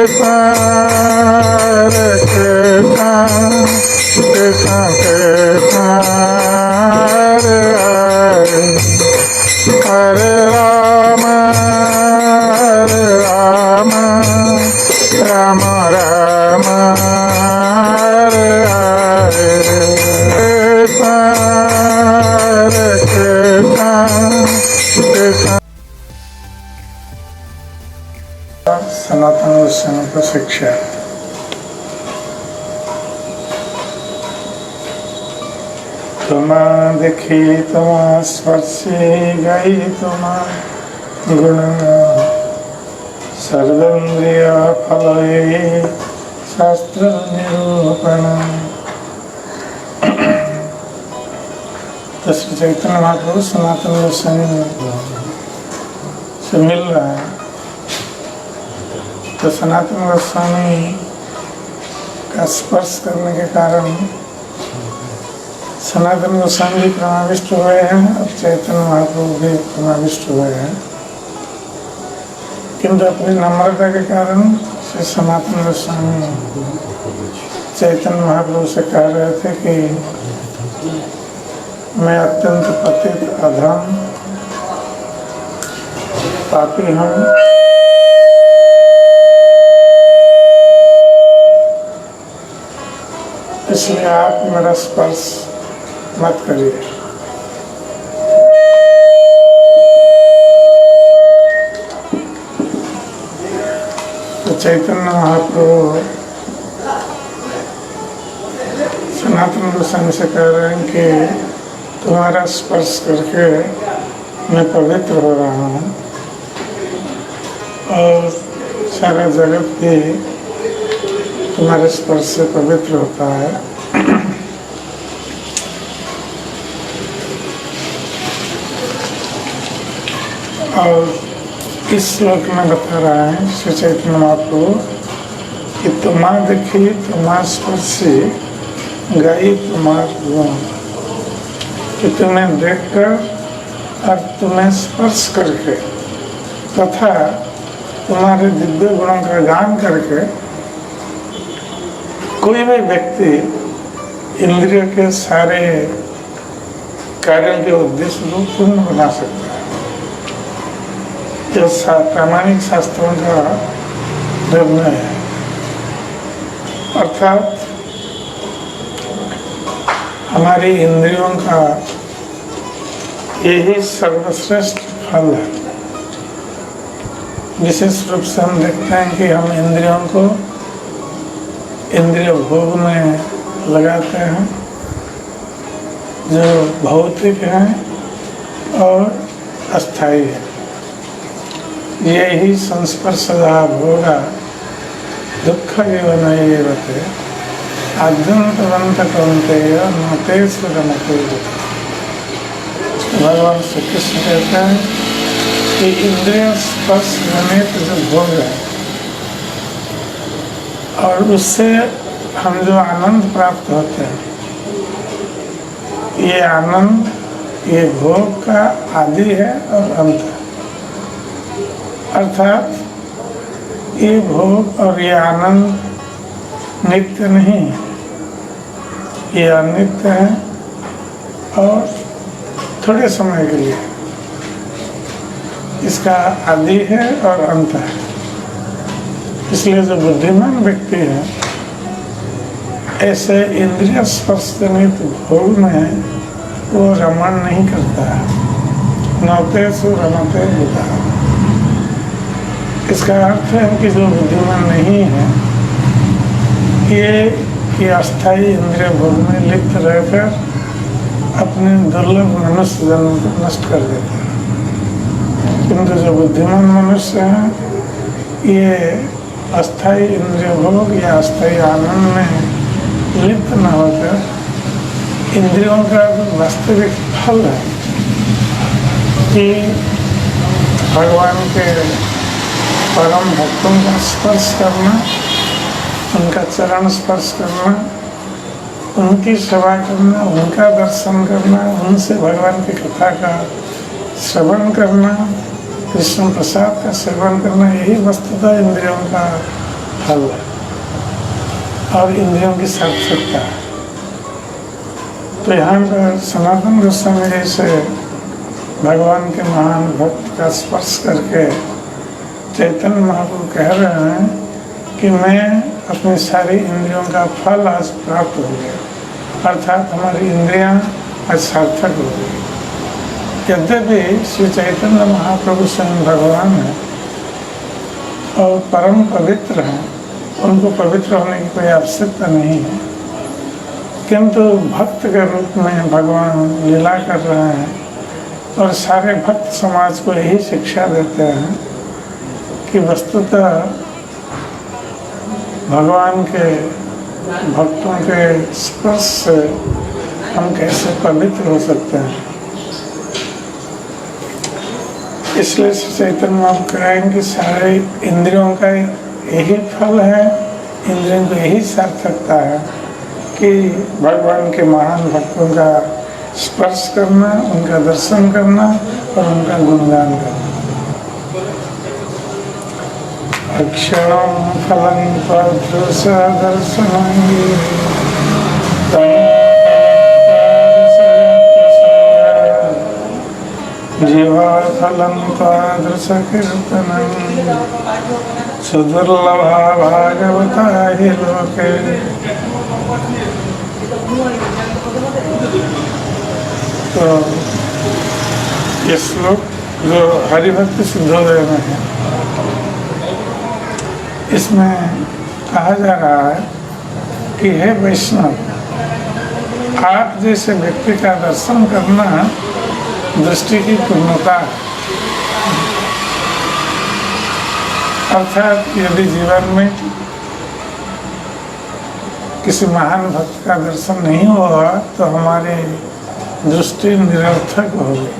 Hare Rama, Rama Rama, Hare Hare, Hare Krishna, Krishna. Sanatan Goswami को शिक्षा। तुमा देखी तुमा स्पर्शी गई तुमा गुण सर्वेन्द्रिय फलये शास्त्र निरूपण। तो श्री चैतन्य महाप्रभु सनातन गोस्वामी से मिल रहा है। तो सनातन गोस्वामी का स्पर्श करने के कारण सनातन गोस्वामी भी प्रभाविष्ट हुए हैं और चैतन्य महाप्रभु भी प्रभाविष्ट हुए हैं, किंतु अपनी नम्रता के कारण श्री सनातन गोस्वामी चैतन्य महाप्रभु से कह रहे थे कि मैं अत्यंत पतित अधम पापी हूँ, इसलिए आप मेरा स्पर्श मत करिए। तो चैतन्य महाप्रभु सनातन गोस्वामी से कह रहे हैं कि तुम्हारा स्पर्श करके मैं पवित्र हो रहा हूँ और सारा जगत भी तुम्हारे स्पर्श से पवित्र होता है। और इस श्लोक में बता रहा है श्री चैतन्य महाप्रभु कि तुम्हा देखी तुम्हा स्पर्शी गई तुम्हार गुण, कि तुम्हें देखकर और तुम्हें स्पर्श करके तथा तुम्हारे दिव्य गुणों का गान करके कोई भी व्यक्ति इंद्रिय के सारे कार्यों के उद्देश्य को पूर्ण बना सकता है। यह प्रामाणिक शास्त्रों का निर्णय है। अर्थात हमारी इंद्रियों का यही सर्वश्रेष्ठ फल है। विशेष रूप से हम देखते हैं कि हम इंद्रियों को इंद्रिय भोग में लगाते हैं जो भौतिक हैं और अस्थायी है। यही संस्पर्शदा भोगा दुख जीवन ये बते आद्यंतवंत कौन्तेय नतेषु रमते। भगवान श्री कृष्ण कहते हैं कि इंद्रिय स्पर्श जनित जो भोग है और उससे हम जो आनंद प्राप्त होते हैं, ये आनंद ये भोग का आदि है और अंत है। अर्थात ये भोग और ये आनंद नित्य नहीं है, ये अनित्य है और थोड़े समय के लिए इसका आदि है और अंत है। इसलिए जो बुद्धिमान व्यक्ति है ऐसे इंद्रिय स्पर्श जनित भोग में वो रमण नहीं करता है। नौतेषु रमते बुधा। इसका अर्थ है कि जो बुद्धिमान नहीं है ये अस्थायी इंद्रिय भोग में लिप्त रहकर अपने दुर्लभ मनुष्य जन्म को नष्ट कर देता है। किंतु जो बुद्धिमान मनुष्य है ये अस्थायी इंद्रिय भोग या अस्थायी आनंद में लिप्त न होकर इंद्रियों का वास्तविक फल है कि भगवान के परम भक्तों का स्पर्श करना, उनका चरण स्पर्श करना, उनकी सेवा करना, उनका दर्शन करना, उनसे भगवान की कथा का श्रवण करना, कृष्ण प्रसाद का सेवन करना, यही वस्तुतः इंद्रियों का फल और इंद्रियों की सार्थकता। तो यहाँ पर सनातन गोस्वामी जैसे भगवान के महान भक्त का स्पर्श करके चैतन्य महाप्रभु कह रहे हैं कि मैं अपनी सारी इंद्रियों का फल आज प्राप्त हो गया, अर्थात हमारी इंद्रियां आज सार्थक हो गई। यद्यपि श्री चैतन्य महाप्रभु स्वयं भगवान है और परम पवित्र हैं, उनको पवित्र होने की कोई आवश्यकता नहीं है, किंतु भक्त के रूप में भगवान लीला कर रहे हैं और सारे भक्त समाज को यही शिक्षा देते हैं कि वस्तुतः भगवान के भक्तों के स्पर्श से हम कैसे पवित्र हो सकते हैं। इसलिए चैतन्य आप कहेंगे कि सारे इंद्रियों का यही फल है, इंद्रियों को यही सार्थकता है कि भगवान के महान भक्तों का स्पर्श करना, उनका दर्शन करना और उनका गुणगान करना। अक्षरं फलं दर्शनांगी जीवा फलं तादृश कीर्तनं सुदुर्लभा भागवता हि लोके। तो ये श्लोक जो हरिभक्त सिद्धोदय में है, इसमें कहा जा रहा है कि हे वैष्णव, आप जैसे व्यक्ति का दर्शन करना दृष्टि की पूर्णता है। अर्थात यदि जीवन में किसी महान भक्त का दर्शन नहीं हुआ तो हमारी दृष्टि निरर्थक होगी।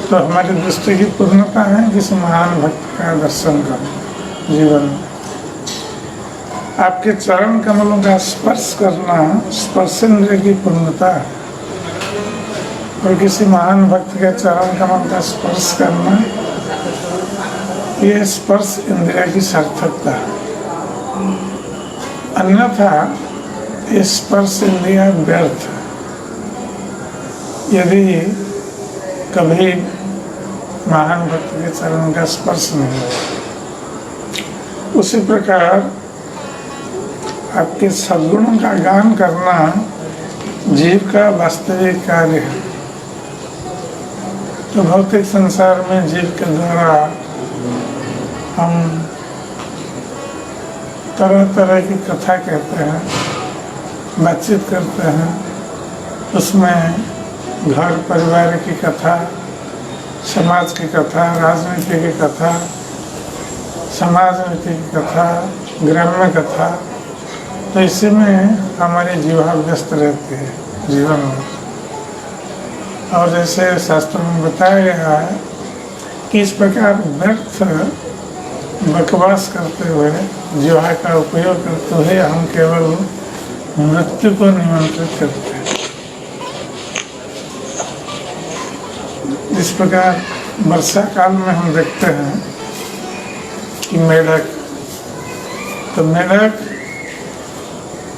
तो हमारी दृष्टि की पूर्णता है किसी महान भक्त का दर्शन करना जीवन में। आपके चरण कमलों का स्पर्श करना स्पर्शेंद्रिय की पूर्णता है और किसी महान भक्त के चरण कमल का स्पर्श करना ये स्पर्श इंद्रिय की सार्थकता है। अन्यथा ये स्पर्श इंद्रिय व्यर्थ है। यदि कभी महान भक्त के चरण का स्पर्श नहीं हो, उसी प्रकार आपके सद्गुणों का गान करना जीव का वास्तविक कार्य है। तो भौतिक संसार में जीव के द्वारा हम तरह तरह की कथा कहते हैं, बातचीत करते हैं, उसमें घर परिवार की कथा, समाज की कथा, राजनीति की कथा, समाज नीति की कथा, ग्राम्य कथा, तो इसी में हमारी जीवा व्यस्त रहती है जीवन में। और जैसे शास्त्र में बताया गया है कि इस प्रकार व्यर्थ बकवास करते हुए, जीवा का उपयोग करते हुए हम केवल मृत्यु को निमंत्रित करते हैं। इस प्रकार वर्षा काल में हम देखते हैं कि मेढक, तो मेढक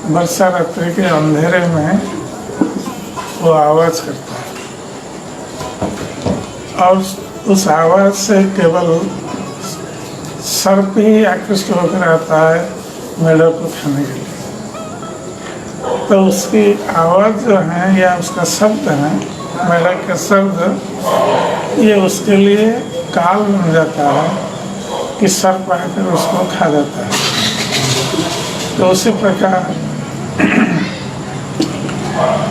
वर्षा रात्रि के अंधेरे में वो आवाज करता है और उस आवाज से केवल सर्प ही आकृष्ट होकर आता है मेढक को खाने के लिए। तो उसकी आवाज जो है या उसका शब्द है, मेढक का शब्द, ये उसके लिए काल बन जाता है कि सर्प आकर उसको खा जाता है। तो उसी प्रकार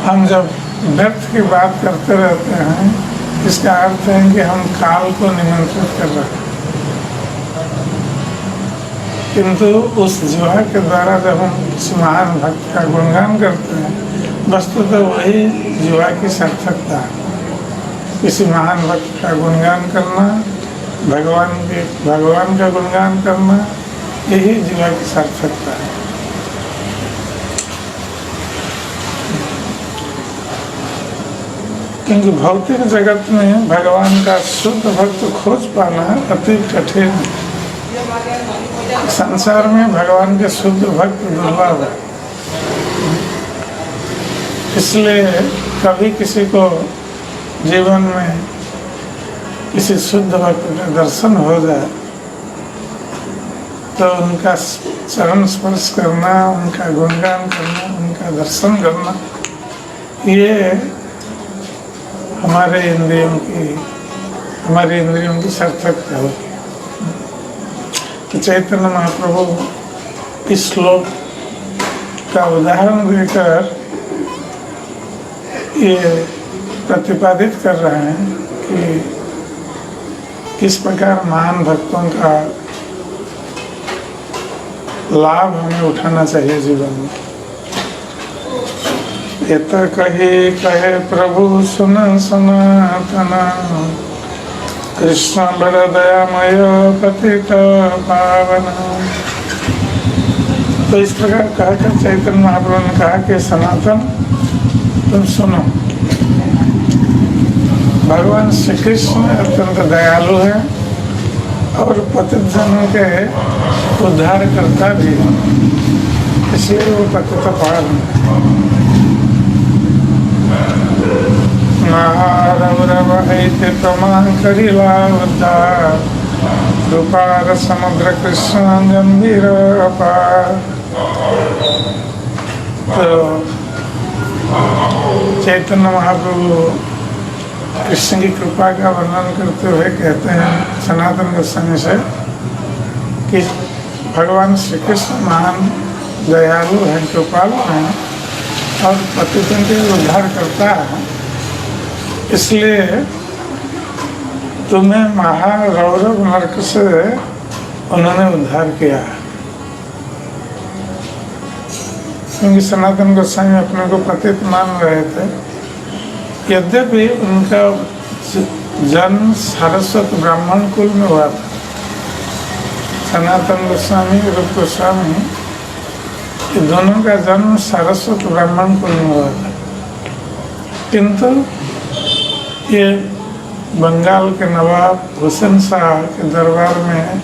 हम जब व्यर्थ की बात करते रहते हैं, इसका अर्थ है कि हम काल को निमंत्रित कर रहे हैं। किंतु उस जीवा के द्वारा जब हम किसी महान भक्त का गुणगान करते हैं, वस्तुतः वही जीवा की सार्थकता है। किसी महान भक्त का गुणगान करना, भगवान का गुणगान करना, यही जीवा की सार्थकता है। क्योंकि भौतिक जगत में भगवान का शुद्ध भक्त खोज पाना अति कठिन है। संसार में भगवान के शुद्ध भक्त दुर्लभ है, इसलिए कभी किसी को जीवन में किसी शुद्ध भक्त का दर्शन हो जाए तो उनका चरण स्पर्श करना, उनका गुणगान करना, उनका दर्शन करना, ये हमारी इंद्रियों की सार्थकता होती है। तो चैतन्य महाप्रभु इस श्लोक का उदाहरण देकर ये प्रतिपादित कर रहे हैं कि किस प्रकार महान भक्तों का लाभ हमें उठाना चाहिए जीवन में। ये तो कहे प्रभु सुन सनातन, कृष्ण बड़ दयामय पतित पावन। तो इस प्रकार कहकर चैतन्य महाप्रभु ने कहा कि सनातन तुम सुनो, भगवान श्री कृष्ण अत्यंत दयालु है और पतित जनों के उद्धार करता भी, इसलिए वो पतित पावन। रूपार समुद्र कृष्ण गंभीर अपार। तो चैतन्य महाप्रभु कृष्ण की कृपा का वर्णन करते हुए कहते हैं सनातन गोस्वामी से कि भगवान श्री कृष्ण महान दयालु हैं, कृपालु हैं और पतितों के उद्धार करता है, इसलिए तुम्हें महारौरव नरक से उन्होंने उद्धार किया है। क्योंकि सनातन गोस्वामी अपने को पतित मान रहे थे, यद्यपि उनका जन्म सारस्वत ब्राह्मण कुल में हुआ था। सनातन गोस्वामी, रूप गोस्वामी, ये दोनों का जन्म सारस्वत ब्राह्मण कुल में हुआ था, किंतु ये बंगाल के नवाब हुसैन शाह के दरबार में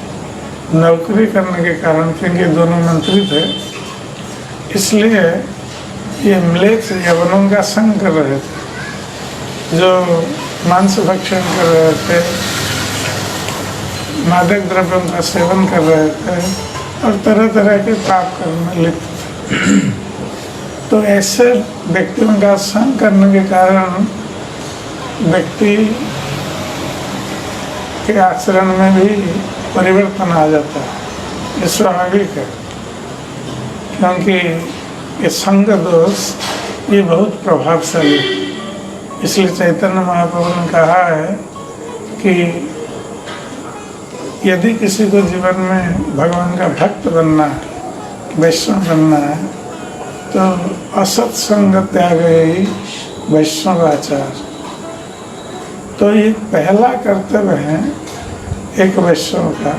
नौकरी करने के कारण, क्योंकि दोनों मंत्री थे, इसलिए ये म्लेच्छ यवनों का संग कर रहे थे, जो मांस भक्षण कर रहे थे, मादक द्रव्यों का सेवन कर रहे थे और तरह तरह के पाप कर्म में लिप्त थे। तो ऐसे व्यक्तियों का संग करने के कारण व्यक्ति के आचरण में भी परिवर्तन आ जाता है, ये स्वाभाविक है। क्योंकि ये संग दोष ये बहुत प्रभावशाली है। इसलिए चैतन्य महाप्रभु ने कहा है कि यदि किसी को जीवन में भगवान का भक्त बनना है, वैष्णव बनना है, तो असत संग त्याग ही वैष्णव आचार। तो ये पहला कर्तव्य है एक वैष्णव का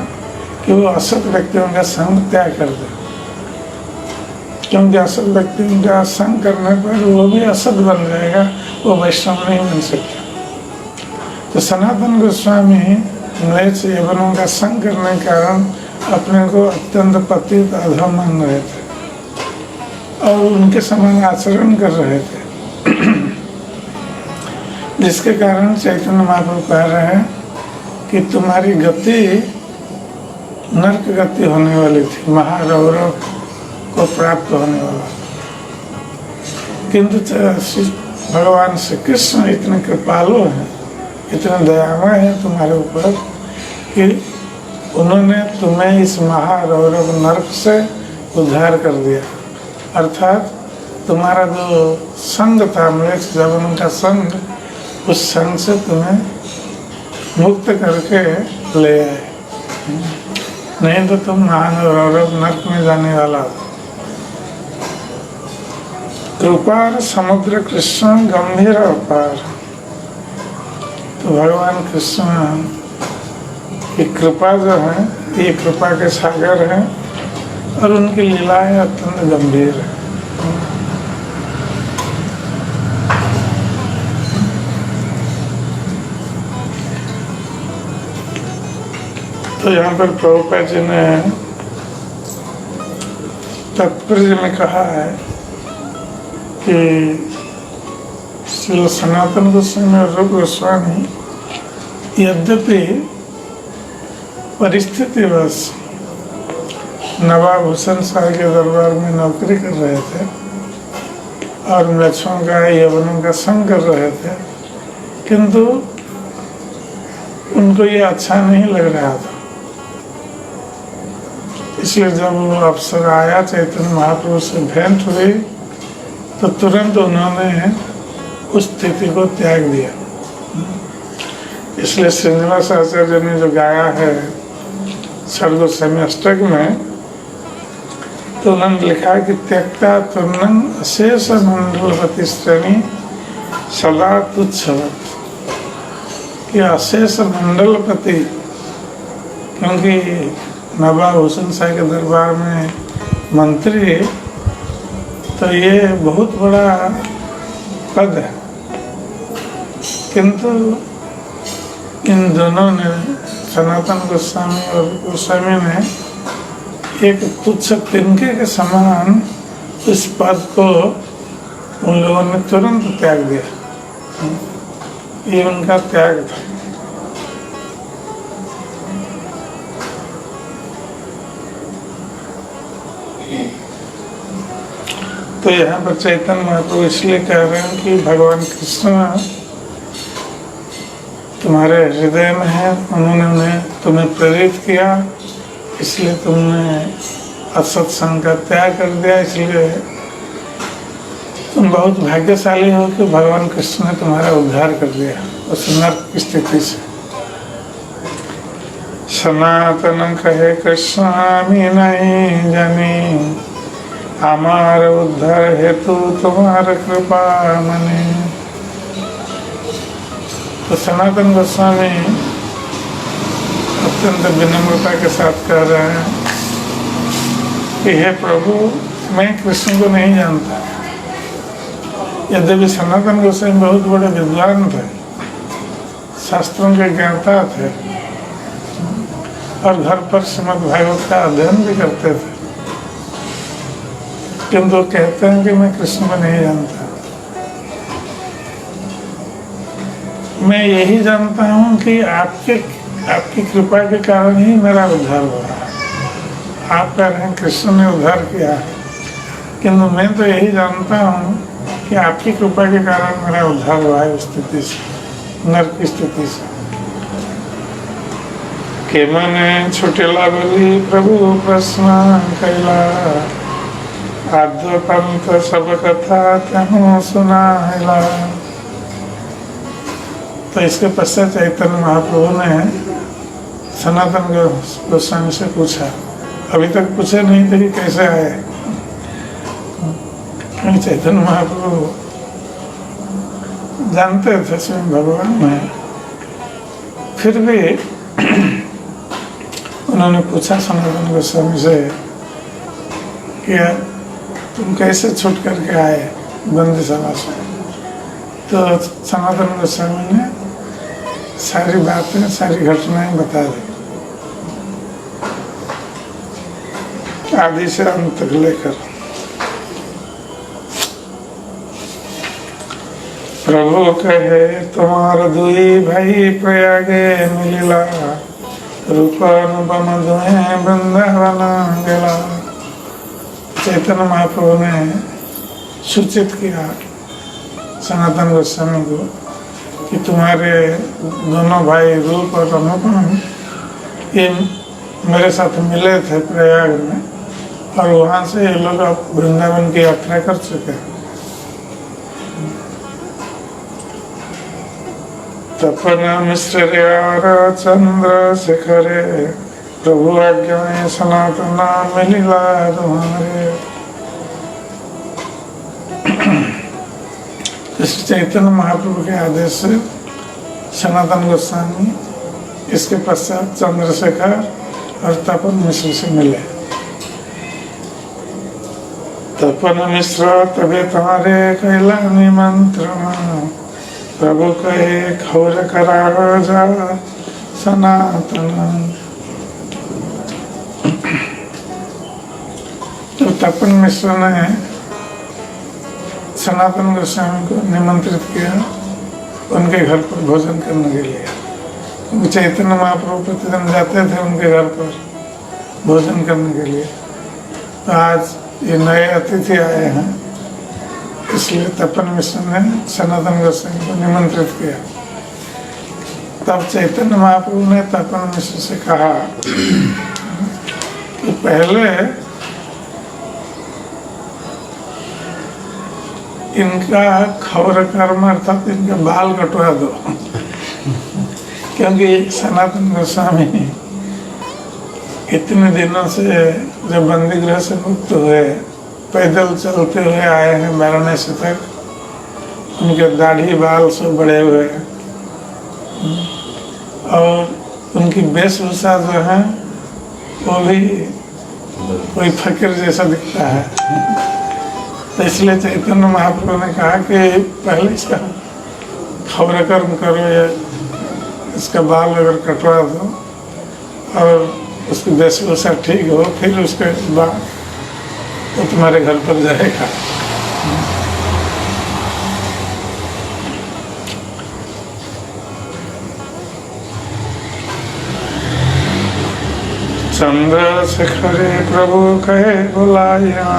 कि वो असत व्यक्तियों का संग त्याग कर दे, क्योंकि असत व्यक्तियों का संग करने पर वो भी असत बन जाएगा, वो वैष्णव नहीं बन सकता। तो सनातन गोस्वामी म्लेच्छ यवनों का संग करने के कारण अपने को अत्यंत पतित अधम मान रहे थे और उनके समान आचरण कर रहे थे, जिसके कारण चैतन्य महाप्रभु कह रहे हैं कि तुम्हारी गति नरक गति होने वाली थी, महारौरव को प्राप्त होने वाला। किंतु भगवान श्री कृष्ण इतने कृपालु हैं, इतने दयामय हैं तुम्हारे ऊपर कि उन्होंने तुम्हें इस महारौरव नरक से उद्धार कर दिया। अर्थात तुम्हारा जो संग था, म्लेच्छ यवनों का संग, उस संग से तुम्हें मुक्त करके ले आए, नहीं तो तुम महारौरव नरक में जाने वाला हो। कृपार समुद्र कृष्ण गंभीर अपार। तो भगवान कृष्ण की कृपा जो है ये कृपा के सागर हैं और उनकी लीलाएं अत्यंत गंभीर है। तो यहाँ पर प्रभुपाद जी ने तात्पर्य में कहा है कि श्री सनातन गोस्वामी और रूप गोस्वामी यद्यपि परिस्थितिवश नवाब हुसैन शाह के दरबार में नौकरी कर रहे थे और म्लेच्छों का यवनों का संग कर रहे थे, किंतु उनको ये अच्छा नहीं लग रहा था। इसलिए जब वो अवसर आया, चैतन्य महाप्रभु से भेंट हुई, तो तुरंत उन्होंने उस स्थिति को त्याग दिया। इसलिए श्रीनिवास आचार्य ने जो गाया है षड्गोस्वामी अष्टक में, तो उन्होंने लिखा कि त्यक्ता तुर्णं अशेष मंडलपति श्रेणी सदा तुच्छवत्, कि अशेष मंडलपति, क्योंकि नवाब हुसैन शाह के दरबार में मंत्री, तो ये बहुत बड़ा पद है, किंतु इन दोनों ने, सनातन गोस्वामी और गोस्वामी ने, एक तुच्छ तिनके के समान इस पद को उन लोगों ने तुरंत त्याग दिया। ये उनका त्याग था। तो यहाँ पर चैतन्य महाप्रभु इसलिए कह रहे हैं कि भगवान कृष्ण तुम्हारे हृदय में है, उन्होंने तुम्हें प्रेरित किया, इसलिए तुमने असत्संग का त्याग कर दिया, इसलिए तुम बहुत भाग्यशाली हो कि भगवान कृष्ण ने तुम्हारा उद्धार कर दिया उस नर्क की स्थिति से। सनातन कहे कृष्ण मी नहीं जानी, हमार उद्धार हेतु तुम्हारा कृपा मने। तो सनातन गोस्वामी अत्यंत विनम्रता के साथ कह रहे हैं कि हे प्रभु, मैं कृष्ण को नहीं जानता। यद्यपि सनातन गोस्वामी बहुत बड़े विद्वान थे, शास्त्रों के ज्ञाता थे और घर पर श्रीमद् भागवत का अध्ययन भी करते थे, किंतु कहते हैं कि मैं कृष्ण को नहीं जानता। मैं यही जानता हूँ कि आपकी कृपा के कारण ही मेरा उद्धार हुआ। आप कह रहे हैं कृष्ण ने उद्धार किया, किंतु मैं तो यही जानता हूँ कि आपकी कृपा के कारण मेरा उद्धार हुआ है उस स्थिति से, नर्क की स्थिति से। के मने छुटेला बोली प्रभु प्रश्न कैला, आद्य पंथ सब कथा तहु सुनाइला। तो इसके पश्चात चैतन्य महाप्रभु ने सनातन गोस्वामी से पूछा, अभी तक पूछे नहीं थे कि कैसे आए। चैतन्य महाप्रभु जानते थे स्वयं भगवान में, फिर भी उन्होंने पूछा सनातन गोस्वामी से कि तुम कैसे छूट करके आए बंदीशाला से। तो सनातन गोस्वामी ने सारी बातें, सारी घटनाएं बता दी, आदि से अंत तक लेकर। प्रभु कहे तुम्हार दुई भाई प्रयागे मिलिला, रूप अनुपम दुहे वृंदावन गेला। चैतन्य महाप्रभु ने सूचित किया सनातन गोस्वामी को कि तुम्हारे दोनों भाई रूप और अनुपम ये मेरे साथ मिले थे प्रयाग में, और वहाँ से ये लोग अब वृंदावन की यात्रा कर चुके हैं। तपन मिश्र चंद्र शेखरे, प्रभु आज्ञा में सनातन मिलिला तुम्हारे। श्री चैतन्य महाप्रभु के आदेश से सनातन गोस्वामी इसके पश्चात चंद्रशेखर और तपन मिश्र से मिले। तपन मिश्र तबे तुम्हारे कैला निमंत्रण, प्रभु कहे खौर करा जा सनातन। तपन मिश्र ने सनातन गोस्वामी को निमंत्रित किया उनके घर पर भोजन करने के लिए। चैतन्य महाप्रभु प्रतिदिन जाते थे उनके घर पर भोजन करने के लिए। तो आज ये नए अतिथि आए हैं, इसलिए तपन मिश्र ने सनातन गोस्वामी को निमंत्रित किया। तब चैतन्य महाप्रभु ने तपन मिश्र से कहा कि पहले इनका खौर कर्म अर्थात इनके बाल कटवा दो, क्योंकि सनातन गोस्वामी इतने दिनों से जब बंदी गृह से मुक्त हुए पैदल चलते हुए आए हैं वाराणसी तक, उनके दाढ़ी बाल सब बड़े हुए हैं और उनकी वेशभूषा जो है वो भी कोई फकीर जैसा दिखता है। तो इसलिए चैतन्य महाप्रभु ने कहा कि पहले इसका खौर कर्म करो या इसका बाल अगर कटवा दो और उसकी वेशभूषा ठीक हो, फिर उसके बाद वो तुम्हारे घर पर जाएगा। चंद्रशेखरे प्रभु कहे बुलाया,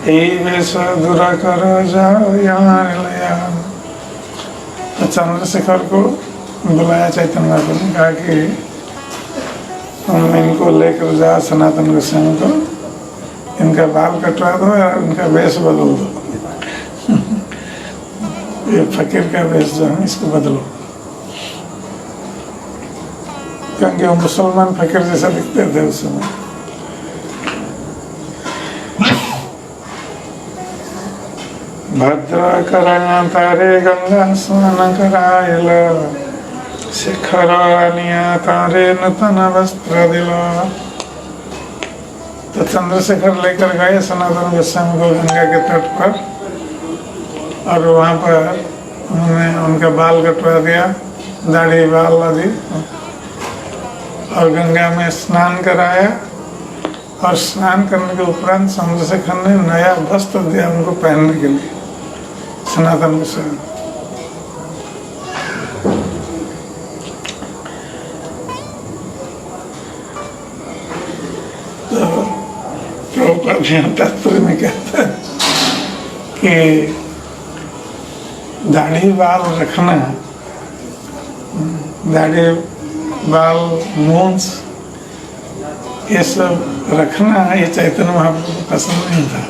वेश दूरा कर जाओ यहाँ लया। तो चंद्रशेखर को बुलाया चैतन्य महाप्रभु ने, कहा कि तुम इनको लेकर जाओ सनातन गोस्वामी को, इनका बाल कटवा दो और इनका वेश बदल दो। ये फकीर का वेश जो है इसको बदलो, क्योंकि वो मुसलमान फकीर जैसा दिखते थे उस समय। भद्र करा तारे गंगा स्नान करायल, शिखर अनिया तारे नूतन वस्त्र दिला। तो चंद्रशेखर लेकर गए सनातन गोस्वामी को गंगा के तट पर, और वहाँ पर उन्होंने उनका बाल कटवा दिया, दाढ़ी बाल आदि, और गंगा में स्नान कराया। और स्नान करने के उपरांत चंद्रशेखर ने नया वस्त्र दिया उनको पहनने के लिए सनातन गोस्वामी। तो प्रभुपाद तात्पर्य में कहता है कि दाढ़ी बाल रखना, दाढ़ी बाल मूंछ ये सब रखना, ये चैतन्य महाप्रभु को पसंद नहीं था।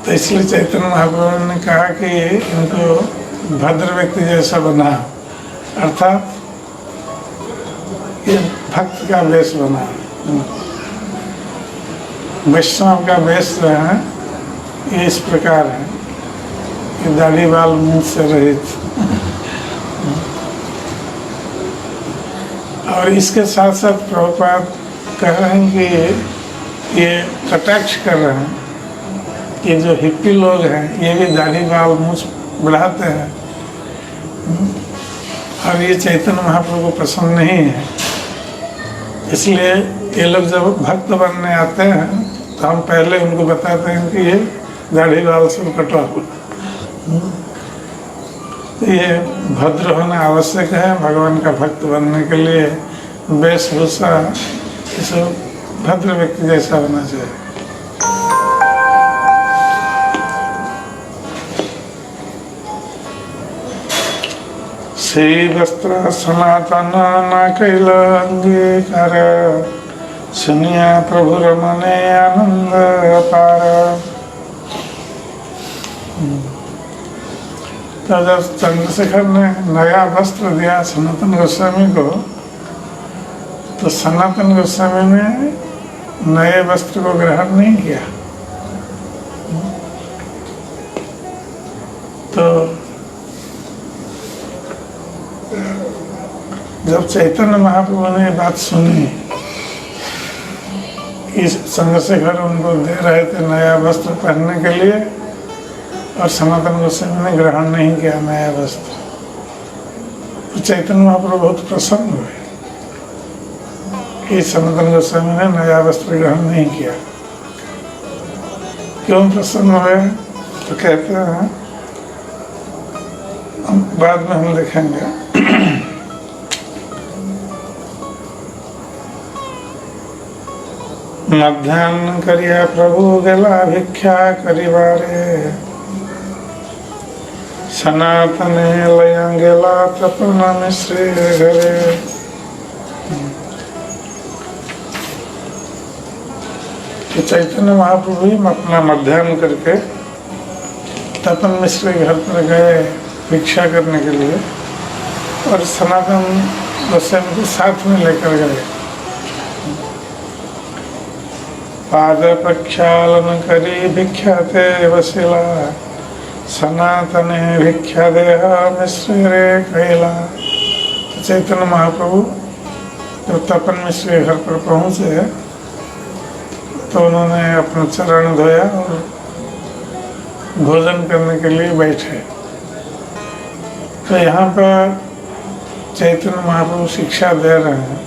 तो इसलिए चैतन्य महाप्रभु ने कहा कि इनको भद्र व्यक्ति जैसा बना, अर्थात ये भक्त का वेश बना, वैष्णव का वेश जो है ये इस प्रकार है कि दाढ़ी बाल मुंह से रहित। और इसके साथ साथ प्रभुपाद कह रहे हैं कि ये कटाक्ष कर रहे हैं कि जो हिप्पी लोग हैं ये भी दाढ़ी बाल मूछ बढ़ाते हैं, और ये चैतन्य महाप्रभु को पसंद नहीं है। इसलिए ये लोग जब भक्त बनने आते हैं तो हम पहले उनको बताते हैं कि ये दाढ़ी बाल से कटवाओ। तो ये भद्र होना आवश्यक है भगवान का भक्त बनने के लिए। वेशभूषा ये सब भद्र व्यक्ति जैसा होना चाहिए। श्री वस्त्र सनातन न कैल अंगीकार, सुनिया प्रभु रमने आनंद अपार। तो जब चंद्रशेखर ने नया वस्त्र दिया सनातन गोस्वामी को, तो सनातन गोस्वामी ने नए वस्त्र को ग्रहण नहीं किया। तो जब चैतन्य महाप्रभु ने बात सुनी कि चंद्रशेखर उनको दे रहे थे नया वस्त्र पहनने के लिए, और सनातन गोस्वामी ने ग्रहण नहीं किया नया वस्त्र, तो चैतन्य महाप्रभु बहुत प्रसन्न हुए कि सनातन गोस्वामी ने नया वस्त्र ग्रहण नहीं किया। क्यों प्रसन्न हुए? तो कहते हैं, बाद में हम देखेंगे। मध्याह्न करिया प्रभु गेला भिक्षा करिवारे, सनातने लया गेला तपन मिश्रे घरे। तो चैतन्य महाप्रभु ही अपना मध्याह्न करके तपन मिश्र के घर पर गए भिक्षा करने के लिए, और सनातन गोस्वामी को साथ में लेकर गए। पाद प्रक्षालन करी भिक्षाते वशिला, सनातने भिक्षा देहा मिश्र रे कैला। चैतन्य महाप्रभु जब तपन मिश्र के घर पर पहुंचे तो उन्होंने अपना चरण धोया और भोजन करने के लिए बैठे। तो यहाँ पर चैतन्य महाप्रभु शिक्षा दे रहे हैं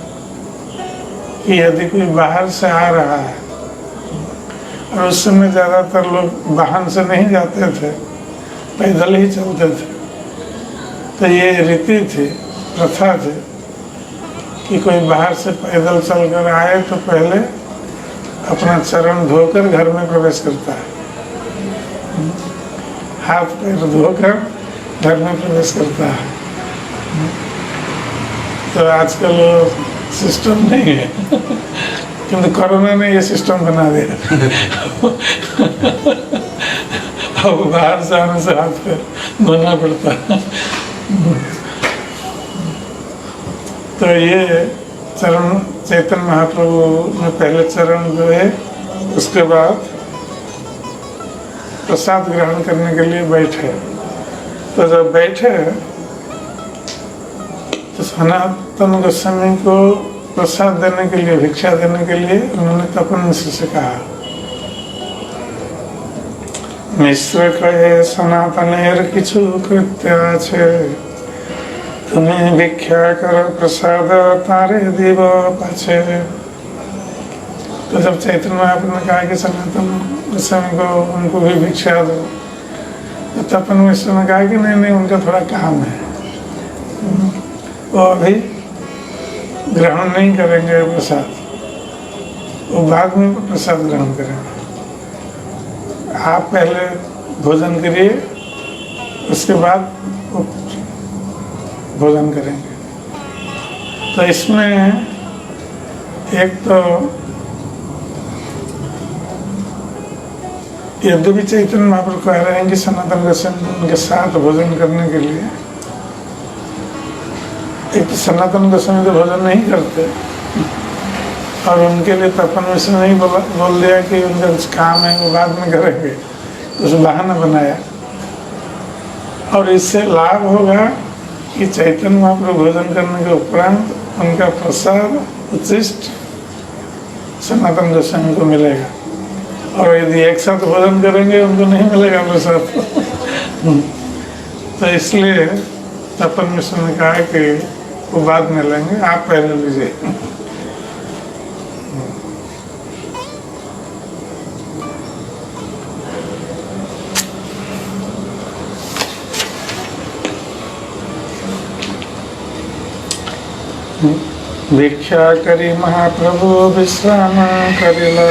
कि यदि कोई बाहर से आ रहा है, और उस समय ज़्यादातर लोग वाहन से नहीं जाते थे, पैदल ही चलते थे, तो ये रीति थी, प्रथा थी कि कोई बाहर से पैदल चलकर आए तो पहले अपना चरण धोकर घर में प्रवेश करता है, हाथ पैर धोकर घर में प्रवेश करता है। तो आजकल सिस्टम नहीं है, किंतु कोरोना ने ये सिस्टम बना दिया। अब बाहर से आने से हाथ पैर धोना पड़ता है। तो ये चरण चैतन्य महाप्रभु ने पहले चरण धोए, उसके बाद प्रसाद ग्रहण करने के लिए बैठे। तो जब बैठे तो सनातन गोस्वामी को प्रसाद देने के लिए, भिक्षा देने के लिए उन्होंने तपन मिश्र से कहा, मिश्र कहे सनातनेर किछु कृत्य आछे, तुम्हें भिक्षा कर प्रसाद तारे दीव पाछे। तो जब चैतन्य महाप्रभु ने कहा कि सनातन गोस्वामी को उनको भी भिक्षा दो, तो तपन मिश्र ने कहा कि नहीं नहीं, उनका थोड़ा काम है, वो अभी ग्रहण नहीं करेंगे प्रसाद, वो बाद में प्रसाद ग्रहण करेंगे। आप पहले भोजन करिए, उसके बाद वो भोजन करेंगे। तो इसमें एक तो यद्यपि चैतन्य महाप्रभु कह रहे हैं कि सनातन गोस्वामी उनके साथ भोजन करने के लिए, एक तो सनातन गोस्वामी तो भोजन नहीं करते, और उनके लिए तपन मिश्र नहीं बोल दिया कि उनका कुछ काम है वो बाद में करेंगे, कुछ बहाना बनाया। और इससे लाभ होगा कि चैतन्य महाप्रभु भोजन करने के उपरांत उनका प्रसाद उचिष्ट सनातन गोस्वामी को मिलेगा, और यदि एक साथ भोजन करेंगे उनको नहीं मिलेगा प्रसाद। तो इसलिए तपन मिश्र ने कहा कि वो बाद में लेंगे, आप पहले लीजिए। भिक्षा करी महाप्रभु विश्राम करिला,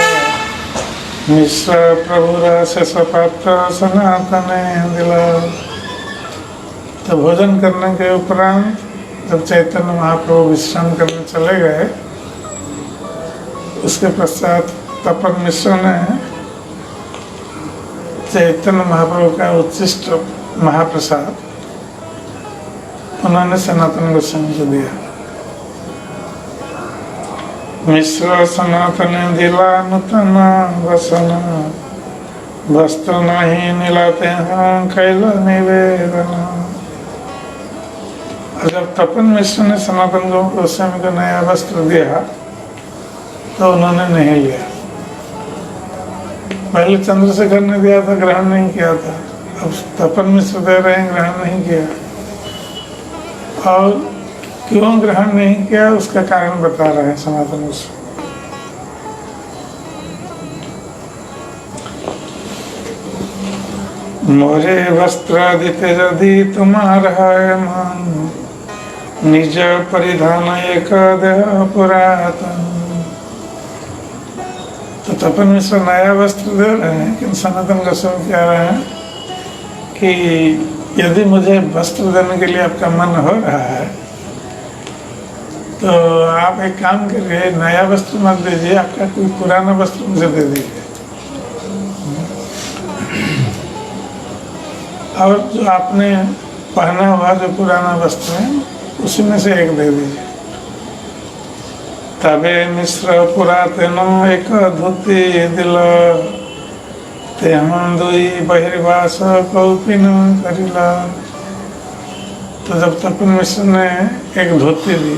मिश्र प्रभु रस सपात्र सनातने दिला। तो भोजन करने के उपरांत जब चैतन्य महाप्रभु विश्राम करने चले गए, उसके पश्चात तपन मिश्र ने चैतन्य महाप्रभु का उच्चिष्ट महाप्रसाद उन्होंने सनातन गोस्वामी को दिया। मिश्र सनातन दिला नूतन वसन, वस्त्र नहीं मिलाते हैं कैला निवेदन। जब तपन मिश्र ने सनातन गोस्वामी को नया वस्त्र दिया तो उन्होंने नहीं लिया। पहले चंद्रशेखर ने दिया था, ग्रहण नहीं किया था, अब तपन मिश्र दे रहे हैं, ग्रहण नहीं किया। और क्यों ग्रहण नहीं किया उसका कारण बता रहे हैं सनातन गोस्वामी। मोरे वस्त्रादिते यदि तुम्हारा है मन, निज परिधान एक देह पुरातन। तो तपन मिश्र नया वस्त्र दे रहे हैं, लेकिन सनातन गोस्वामी कह रहे हैं कि यदि मुझे वस्त्र देने के लिए आपका मन हो रहा है तो आप एक काम करिए, नया वस्त्र मत दीजिए, आपका कोई पुराना वस्त्र मुझे दे दीजिए, और जो आपने पहना हुआ जो पुराना वस्त्र है उसी में से एक दे दीजिए। तबे मिश्र पुरातनो एक धोती दिल, ते हम दुई बहिर्वास कौपिन करिला। तो जब तपन मिश्र ने एक धोती दी,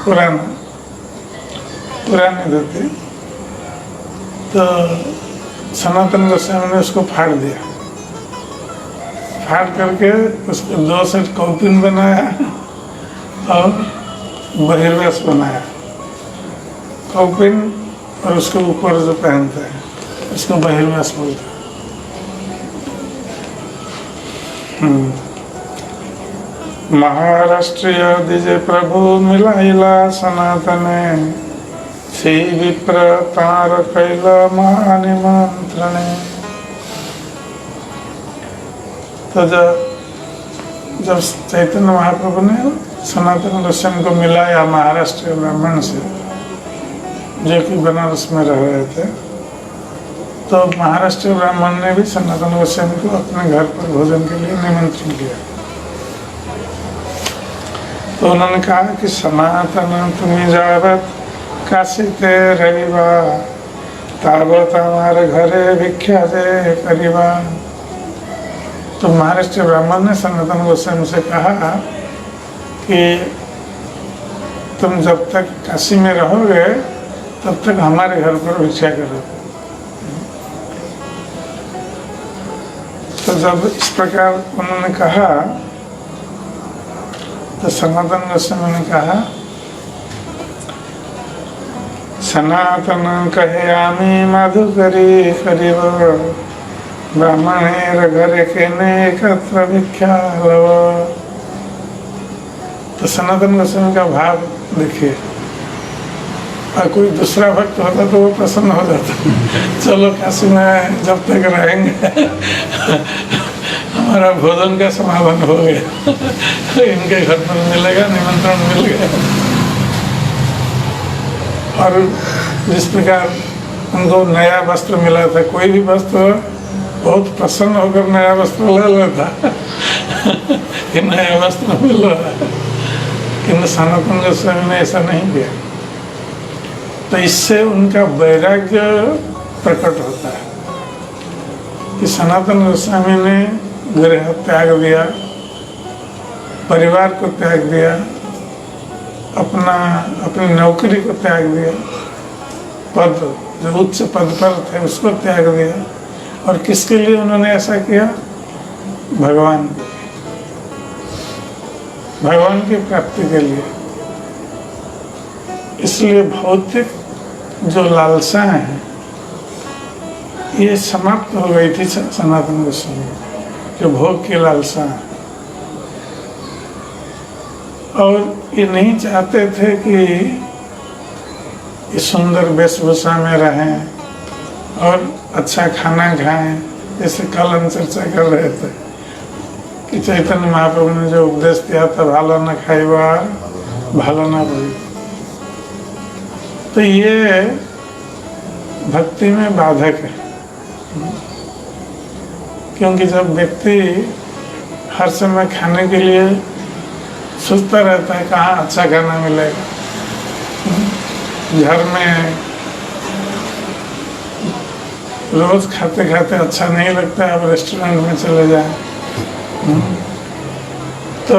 पुरानी धोती, तो सनातन गोस्वामी ने उसको फाड़ दिया, फाड़ करके उसको 2 सेट कौपिन बनाया और बहिर्वेश बनाया। कौपिन और उसके ऊपर जो पहनते हैं उसको बहिर्वेश बोलते हैं। महाराष्ट्रीय दिजे प्रभु मिलाइला सनातने, श्री विप्र तार कैला महानिमंत्रणे। तो जब चैतन्य महाप्रभु ने सनातन गोस्वामी को मिलाया महाराष्ट्र ब्राह्मण से, जो कि बनारस में रह रहे थे, तो महाराष्ट्र ब्राह्मण ने भी सनातन गोस्वामी को अपने घर पर भोजन के लिए निमंत्रण किया। तो उन्होंने कहा कि सनातन तुम्हें जावत काशी ते रविवा, तावत हमारे घरे भिक्षा दे करीबा। तो महाराष्ट्र ब्राह्मण ने सनातन गोस्वामी से कहा कि तुम जब तक काशी में रहोगे तब तक हमारे घर पर भिक्षा करो। तो जब इस प्रकार उन्होंने कहा तो सनातन गोस्वामी ने कहा, सनातन कहे आमी मधुकरी करीब, ब्राह्मणेर घरे केने एकत्र भिक्षा लव। तो सनातन गोस्वामी का भाव देखिए, और कोई दूसरा भक्त होता तो वो प्रसन्न हो जाता, चलो काशी में जब तक रहेंगे हमारा भोजन का समापन हो गया, इनके घर पर मिलेगा, निमंत्रण मिल गया। और जिस प्रकार उनको नया वस्त्र मिला था, कोई भी वस्त्र बहुत प्रसन्न होकर नया वस्त्र ले लेता कि नया वस्त्र मिल रहा है, किंतु सनातन गोस्वामी ने ऐसा नहीं किया। तो इससे उनका वैराग्य प्रकट होता है कि सनातन गोस्वामी ने गृह त्याग दिया, परिवार को त्याग दिया, अपनी नौकरी को त्याग दिया, पद जो उच्च पद पर थे उसको त्याग दिया। और किसके लिए उन्होंने ऐसा किया? भगवान की प्राप्ति के लिए। इसलिए भौतिक जो लालसा है ये समाप्त हो गई थी सनातन गोस्वामी, जो भोग की लालसा है। और ये नहीं चाहते थे कि ये सुंदर वेशभूषा में रहें और अच्छा खाना खाएं। जैसे कल हम चर्चा कर रहे थे कि चैतन्य महाप्रभु ने जो उपदेश दिया था, भालो न खाइबा भालो न बोई, तो ये भक्ति में बाधक है। क्योंकि जब व्यक्ति हर समय खाने के लिए सोचता रहता है कहाँ अच्छा खाना मिलेगा, घर में रोज खाते खाते अच्छा नहीं लगता, आप रेस्टोरेंट में चले जाएं। तो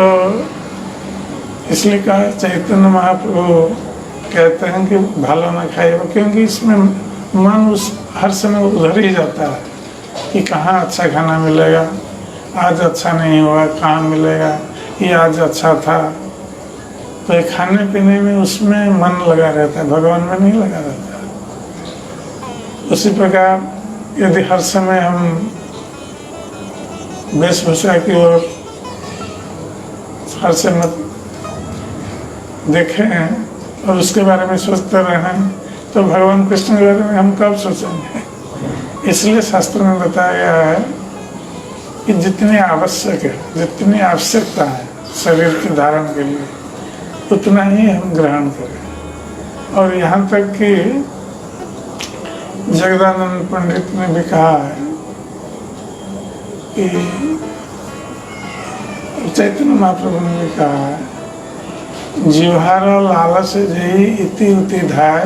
इसलिए कहा चैतन्य महाप्रभु कहते हैं कि भालो ना खाइए, क्योंकि इसमें मन उस हर समय उधर ही जाता है कि कहाँ अच्छा खाना मिलेगा, आज अच्छा नहीं हुआ, कहाँ मिलेगा, ये आज अच्छा था। तो खाने पीने में उसमें मन लगा रहता है, भगवान में नहीं लगा रहता। उसी प्रकार यदि हर समय हम वेशभूषा की ओर हर समय देखें और उसके बारे में सोचते रहें तो भगवान कृष्ण के बारे में हम कब सोचेंगे। इसलिए शास्त्र में बताया गया है कि जितनी आवश्यक है, जितनी आवश्यकता है शरीर के धारण के लिए, उतना ही हम ग्रहण करें। और यहाँ तक कि जगदानंद पंडित ने भी कहा है कि चैतन्य महाप्रभु ने भी कहा है, जिह्वार लालस जही इति उति धाय,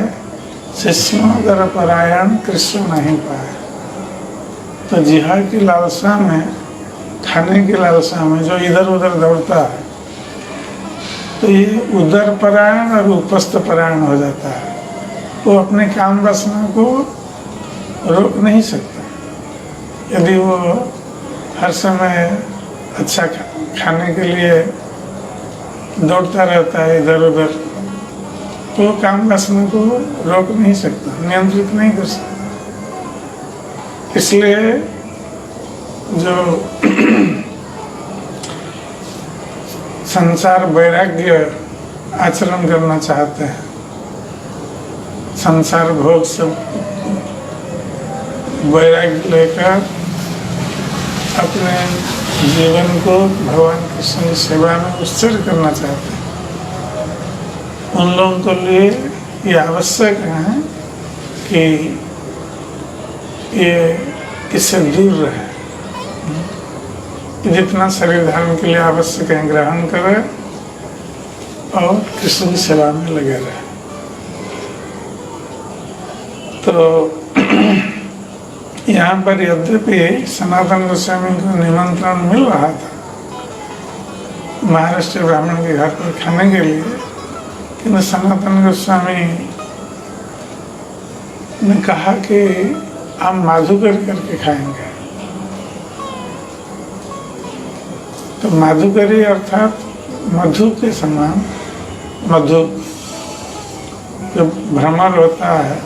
शिष्योदर परायण कृष्ण नहीं पाए। तो जिह्वा की लालसा में, खाने की लालसा में जो इधर उधर दौड़ता है, तो ये उदर परायण और उपस्थ परायण हो जाता है। वो अपने काम वासना को रोक नहीं सकता। यदि वो हर समय अच्छा खाने के लिए दौड़ता रहता है इधर उधर, तो काम वासना को रोक नहीं सकता, नियंत्रित नहीं कर सकता। इसलिए जो संसार वैराग्य आचरण करना चाहते हैं, संसार भोग से वैराग्य लेकर अपने जीवन को भगवान कृष्ण की सेवा में उत्सर्ग करना चाहते हैं, उन लोगों के लिए ये आवश्यक है कि ये इससे दूर रहे। जितना शरीर धारण के लिए आवश्यक है ग्रहण करे और कृष्ण की सेवा में लगे रहे। तो यहाँ पर यद्यपि सनातन गोस्वामी को निमंत्रण मिल रहा था महाराष्ट्र ब्राह्मण के घर पर खाने के लिए, किंतु सनातन गोस्वामी ने कहा कि हम माधुकरी करके खाएंगे। तो माधुकरी अर्थात मधु के समान, मधु जो भ्रमर होता है,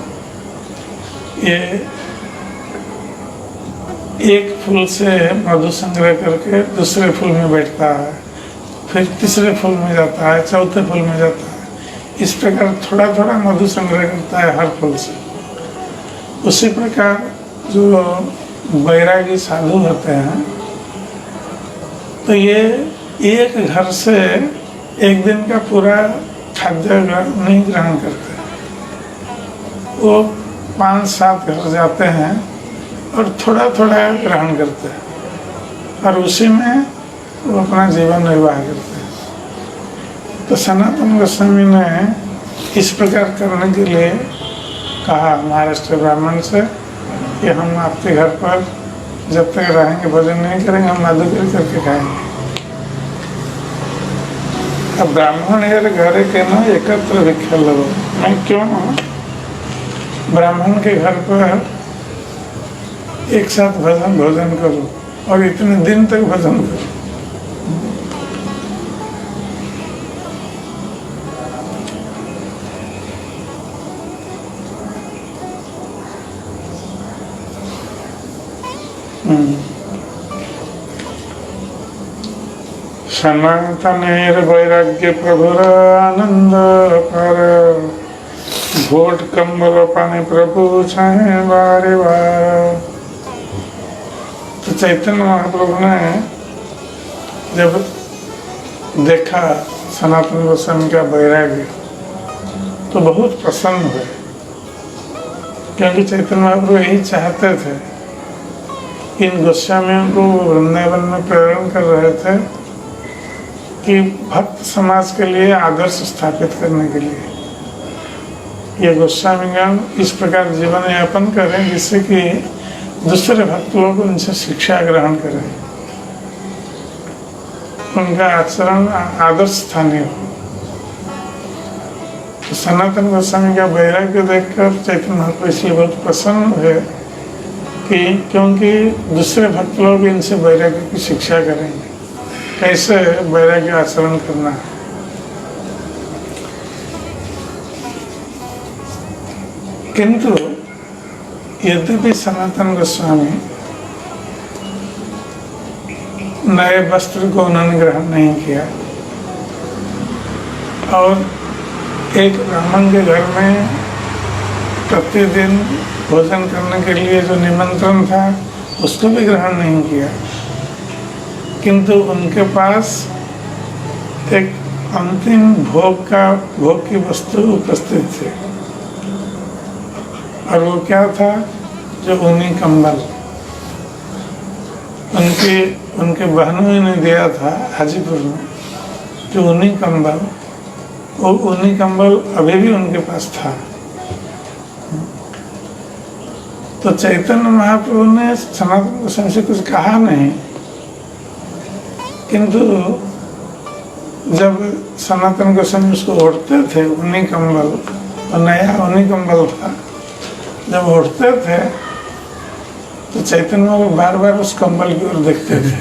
ये एक फूल से मधु संग्रह करके दूसरे फूल में बैठता है, फिर तीसरे फूल में जाता है, चौथे फूल में जाता है। इस प्रकार थोड़ा थोड़ा मधु संग्रह करता है हर फूल से। उसी प्रकार जो बैरागी साधु होते हैं, तो ये एक घर से एक दिन का पूरा खाद्य नहीं ग्रहण करते, वो 5-7 घर जाते हैं और थोड़ा थोड़ा ग्रहण करते हैं और उसी में वो अपना जीवन निर्वाह करते हैं। तो सनातन गोस्वामी ने इस प्रकार करने के लिए कहा महाराष्ट्र ब्राह्मण से कि हम आपके घर पर जब तक रहेंगे भोजन नहीं करेंगे, हम माधुकरी करके खाएंगे। अब ब्राह्मण यार घरे के ना एकत्र विख्याल हो, मैं क्यों ब्राह्मण के घर पर एक साथ भोजन करूं और इतने दिन तक भोजन करूं। सनातनेर वैराग्य प्रभुर आनंद पर, घोट कम्बल पानी प्रभु छाए बारे बार। तो चैतन्य महाप्रभु ने जब देखा सनातन गोस्वामी का वैराग्य तो बहुत प्रसन्न हुए, क्योंकि चैतन्य महाप्रभु यही चाहते थे। इन गोस्वामियों को वृंदावन में प्रेरण कर रहे थे कि भक्त समाज के लिए आदर्श स्थापित करने के लिए ये गोस्वामीगण इस प्रकार जीवन यापन करें जिससे कि दूसरे भक्त लोग उनसे शिक्षा ग्रहण करें, उनका आचरण आदर्श स्थानीय हो। तो सनातन गोस्वामी का वैराग्य देखकर चैतन्य महाप्रभु इसलिए बहुत प्रसन्न हुए कि क्योंकि दूसरे भक्त लोग इनसे वैराग्य की शिक्षा करेंगे, कैसे वैराग्य आचरण करना है। किंतु यद्यपि सनातन गोस्वामी नए वस्त्र को उन्होंने ग्रहण नहीं किया और एक ब्राह्मण के घर में प्रतिदिन भोजन करने के लिए जो निमंत्रण था उसको भी ग्रहण नहीं किया, किंतु उनके पास एक अंतिम भोग की वस्तु उपस्थित थी और वो क्या था? जो ऊनी कंबल उनके बहनों ने दिया था हाजीपुर में, जो ऊनी कंबल, वो ऊनी कंबल अभी भी उनके पास था। तो चैतन्य महाप्रभु ने सनातन गोस्वामी से कुछ कहा नहीं, किंतु जब सनातन गोस्वामी उसको ओढ़ते थे ऊनी कंबल, और नया ऊनी कंबल था, जब ओढ़ते थे तो चैतन्य महाप्रभु बार बार उस कंबल की ओर देखते थे।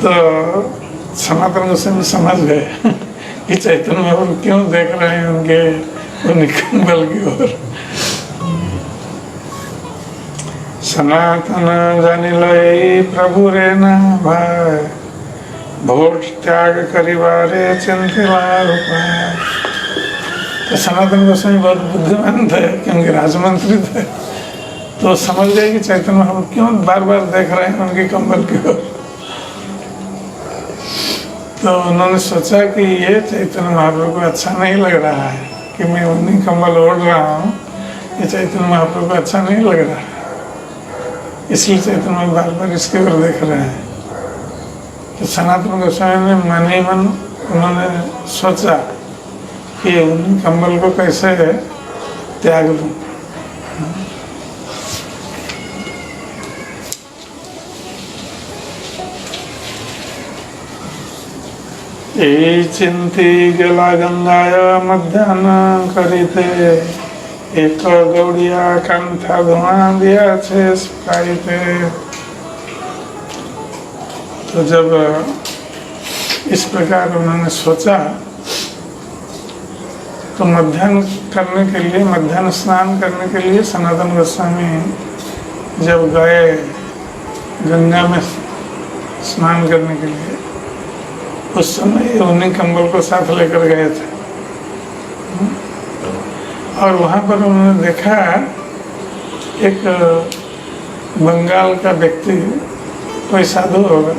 तो सनातन गोस्वामी समझ गए कि चैतन्य महाप्रभु क्यों देख रहे हैं उनके ऊनी कंबल की ओर। सनातन जानिल प्रभु रे ना भाई, भोट त्याग करिवारे चिंतिला उपाय। तो सनातन गोस्वामी बहुत बुद्धिमान थे क्योंकि राजमंत्री थे, तो समझ गए कि चैतन्य महाप्रभु क्यों बार बार देख रहे हैं उनके कंबल की ओर। तो उन्होंने सोचा कि ये चैतन्य महाप्रभु को अच्छा नहीं लग रहा है कि मैं ऊनी कंबल ओढ़ रहा हूँ, ये चैतन्य महाप्रभु को अच्छा नहीं लग रहा है, इसलिए चैतन्य महाप्रभु बार बार इसकी ओर देख रहे हैं। तो सनातन गोस्वामी ने मन ही मन उन्होंने सोचा कि ऊनी कंबल को कैसे त्याग दूं। ए चिंती गला गंगाय मध्याह्न करीते, एक गौड़िया कंठा धुआं दिया छे सुखाईते। तो जब इस प्रकार उन्होंने सोचा तो मध्याह्न करने के लिए, मध्याह्न स्नान करने के लिए सनातन गोस्वामी जब गए गंगा में स्नान करने के लिए, उस समय ऊनी कंबल को साथ लेकर गए थे। और वहाँ पर उन्होंने देखा एक बंगाल का व्यक्ति, कोई साधु होगा,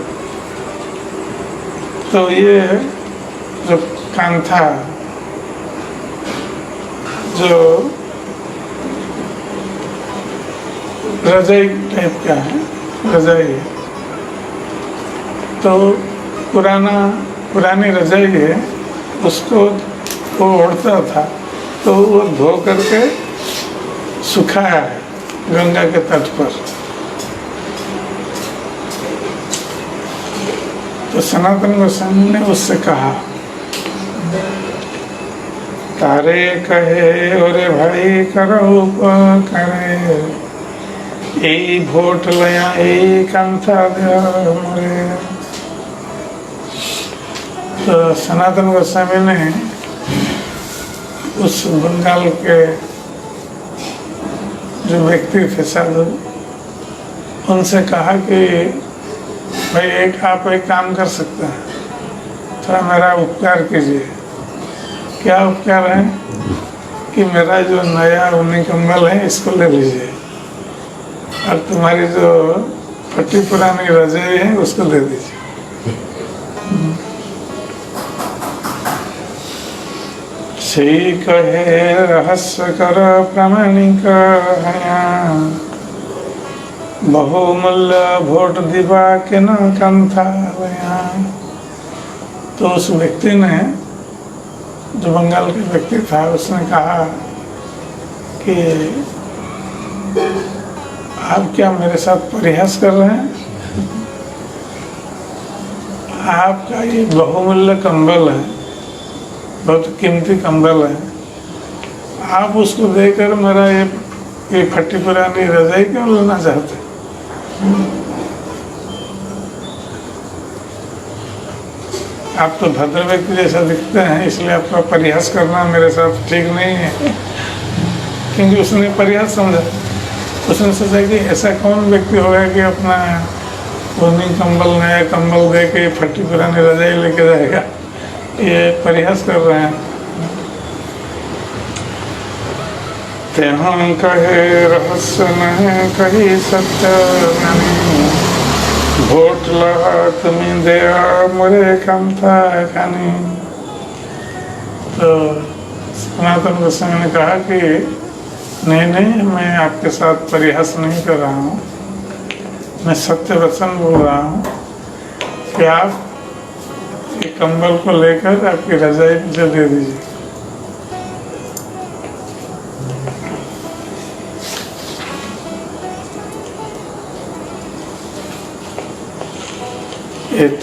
तो ये जो कांथा, जो रजाई टाइप का है, रजाई, तो पुरानी रजाई है, उसको वो ओढ़ता था, तो वो धो करके सुखाया है गंगा के तट पर। तो सनातन गोस्वामी ने उससे कहा, तारे कहे ओरे भाई करो करे, यही भोट लया यही कंथा मोरे। तो सनातन गोस्वामी ने उस बंगाल के जो व्यक्ति थे साधु, उनसे कहा कि भाई आप एक काम कर सकते हैं, थोड़ा मेरा उपकार कीजिए। क्या उपकार है? कि मेरा जो नया ऊनी कंबल है इसको ले लीजिए, और तुम्हारी जो फटी पुरानी रजाई है उसको दे दीजिए। सही कहे रहस्य कर प्रामाणिक हया, बहुमूल्य भोट दिवा के न कंथा लया। तो उस व्यक्ति ने, जो बंगाल के व्यक्ति था, उसने कहा कि आप क्या मेरे साथ परिहास कर रहे हैं? आपका ये बहुमूल्य कंबल है, बहुत कीमती कंबल है, आप उसको देकर मेरा ये फटी पुरानी रजाई क्यों लेना चाहते? आप तो भद्र व्यक्ति जैसा दिखते हैं, इसलिए आपका परिहास करना मेरे साथ ठीक नहीं है। क्योंकि उसने परिहास समझा, उसने सोचा कि ऐसा कौन व्यक्ति होगा कि अपना ऊनी कंबल, नया कंबल दे के फटी पुरानी रजाई लेके जाएगा। ये परिहास कर रहे हैं। तेहं कहे रहस्य नहीं कही सत्य नहीं, भोट लहा तुम्हें दया मोरे कंथा खानी। तो सनातन गोस्वामी ने कहा कि नहीं, मैं आपके साथ परिहास नहीं कर रहा हूँ, मैं सत्य वचन बोल रहा हूँ कि आप ये कंबल को लेकर आपकी रजाई मुझे दे दीजिए।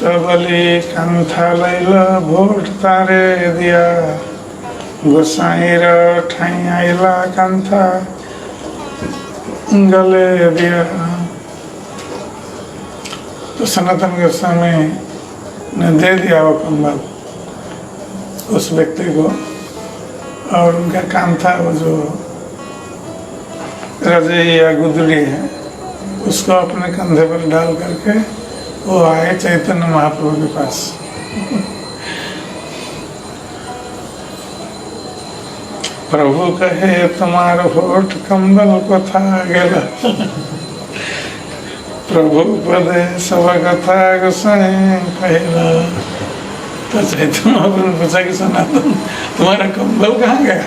बलि कंथा लैला भोट तारे दिया, गोसाईर ठाई आइला कंथा गले दिया। तो सनातन गोस्वामी ने दे दिया वो कंबल उस व्यक्ति को, और उनका काम था वो जो रजाई या गुदड़ी है उसको अपने कंधे पर डाल करके वो आए चैतन्य महाप्रभु के पास। प्रभु कहे तुम्हारा होठ कंबल को था गेला, प्रभु पदे सब कथा गोसाई कहला। तो चैतन्य महाप्रभु ने पूछा कि सनातन तुम्हारा कंबल कहाँ गया?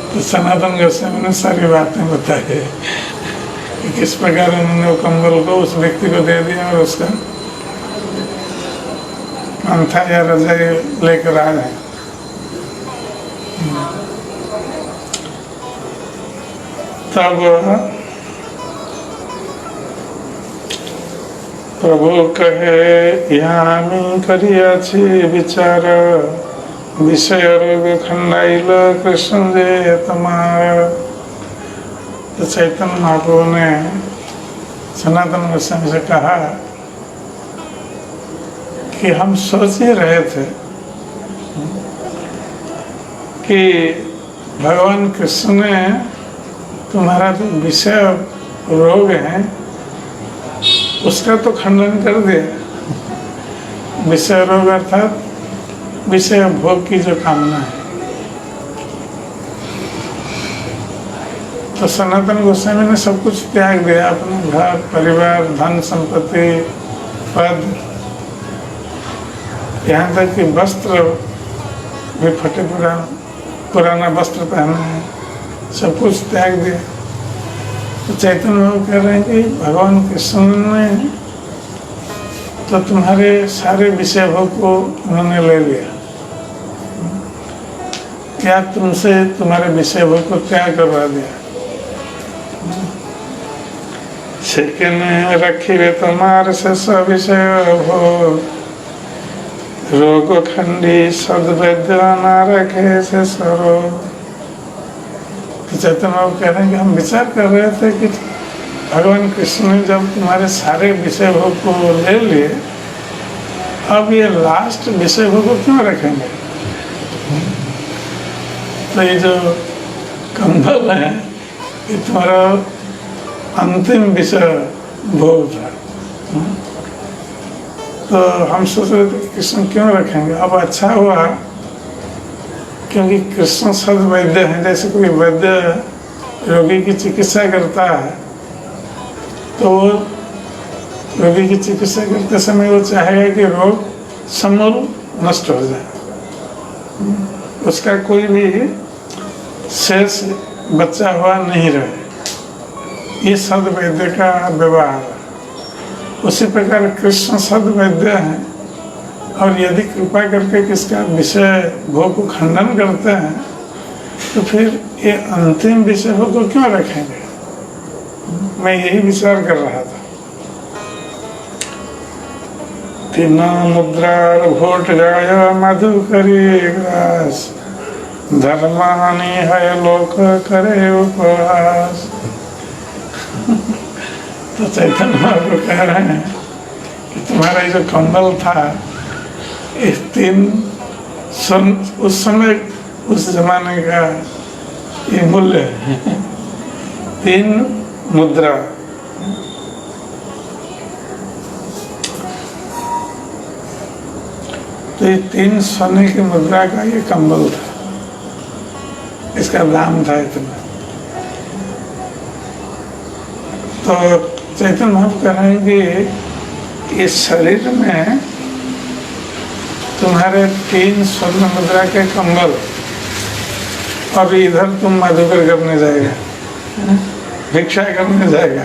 तो सनातन गोस्वामी ने सारी बातें बताई कि किस प्रकार उन्होंने वो कंबल को उस व्यक्ति को दे दिया और उसका कंथा या रजाई लेकर आ गए। तब प्रभु कहे यामी करिया विचार, विषय रोग खंडाइल कृष्ण जय तुम्हारा। तो चैतन्य महाप्रभु ने सनातन गोस्वामी से कहा कि हम सोच ही रहे थे कि भगवान कृष्ण ने तुम्हारा जो विषय रोग है उसका तो खंडन कर दिया। विषय रोग अर्थात विषय भोग की जो कामना है। तो सनातन गोस्वामी ने सब कुछ त्याग दिया, अपने घर परिवार धन संपत्ति पद, यहाँ तक कि वस्त्र भी फटे पुराना वस्त्र पहना है, सब कुछ त्याग दिया। तो चैतन्य बाबू कह रहे हैं कि भगवान कृष्ण ने तो तुम्हारे सारे विषय भोग को उन्होंने ले लिया, क्या तुमसे तुम्हारे विषय भोग को त्याग करवा दिया। सेकंड रखिए तुम्हारे से सब विषय भोग, रोग खंडी सदवैद्य न रखे से सरो। तो चैतन्य बाबू कह रहे हैं कि हम विचार कर रहे थे कि भगवान कृष्ण ने जब तुम्हारे सारे विषय भोग को ले लिए, अब ये लास्ट विषय भोग को क्यों रखेंगे। तो ये जो कंबल है ये तुम्हारा अंतिम विषय भोग था। तो हम सोच रहे थे कि कृष्ण क्यों रखेंगे। अब अच्छा हुआ क्योंकि कृष्ण सद वैद्य हैं। जैसे कोई वैद्य रोगी की चिकित्सा करता है तो वो रोगी की चिकित्सा करते समय वो चाहेगा कि रोग समूल नष्ट हो जाए, उसका कोई भी शेष बचा हुआ नहीं रहे। ये सद वैद्य का व्यवहार है। उसी प्रकार कृष्ण सद वैद्य हैं और यदि कृपा करके किसका विषय भोग को खंडन करते हैं तो फिर ये अंतिम विषय भोग को क्यों रखेंगे। मैं यही विचार कर रहा था। तीन मुद्रा भोट गाय मधु करी ग्रास, धर्मानी है लोक करे उपवास। तो चैतन्य महाप्रभु कह रहे हैं कि तुम्हारा जो कंबल था, इस 3 स्वर्ण उस समय उस जमाने का ये मूल्य है, 3 मुद्रा। तो ये 3 सोने की मुद्रा का ये कंबल था, इसका दाम था इतना। तो चैतन्य महाप्रभु कह रहे हैं कि इस शरीर में तुम्हारे 3 स्वर्ण मुद्रा के कंबल, और इधर तुम मधुकर करने जाएगा, भिक्षा करने जाएगा,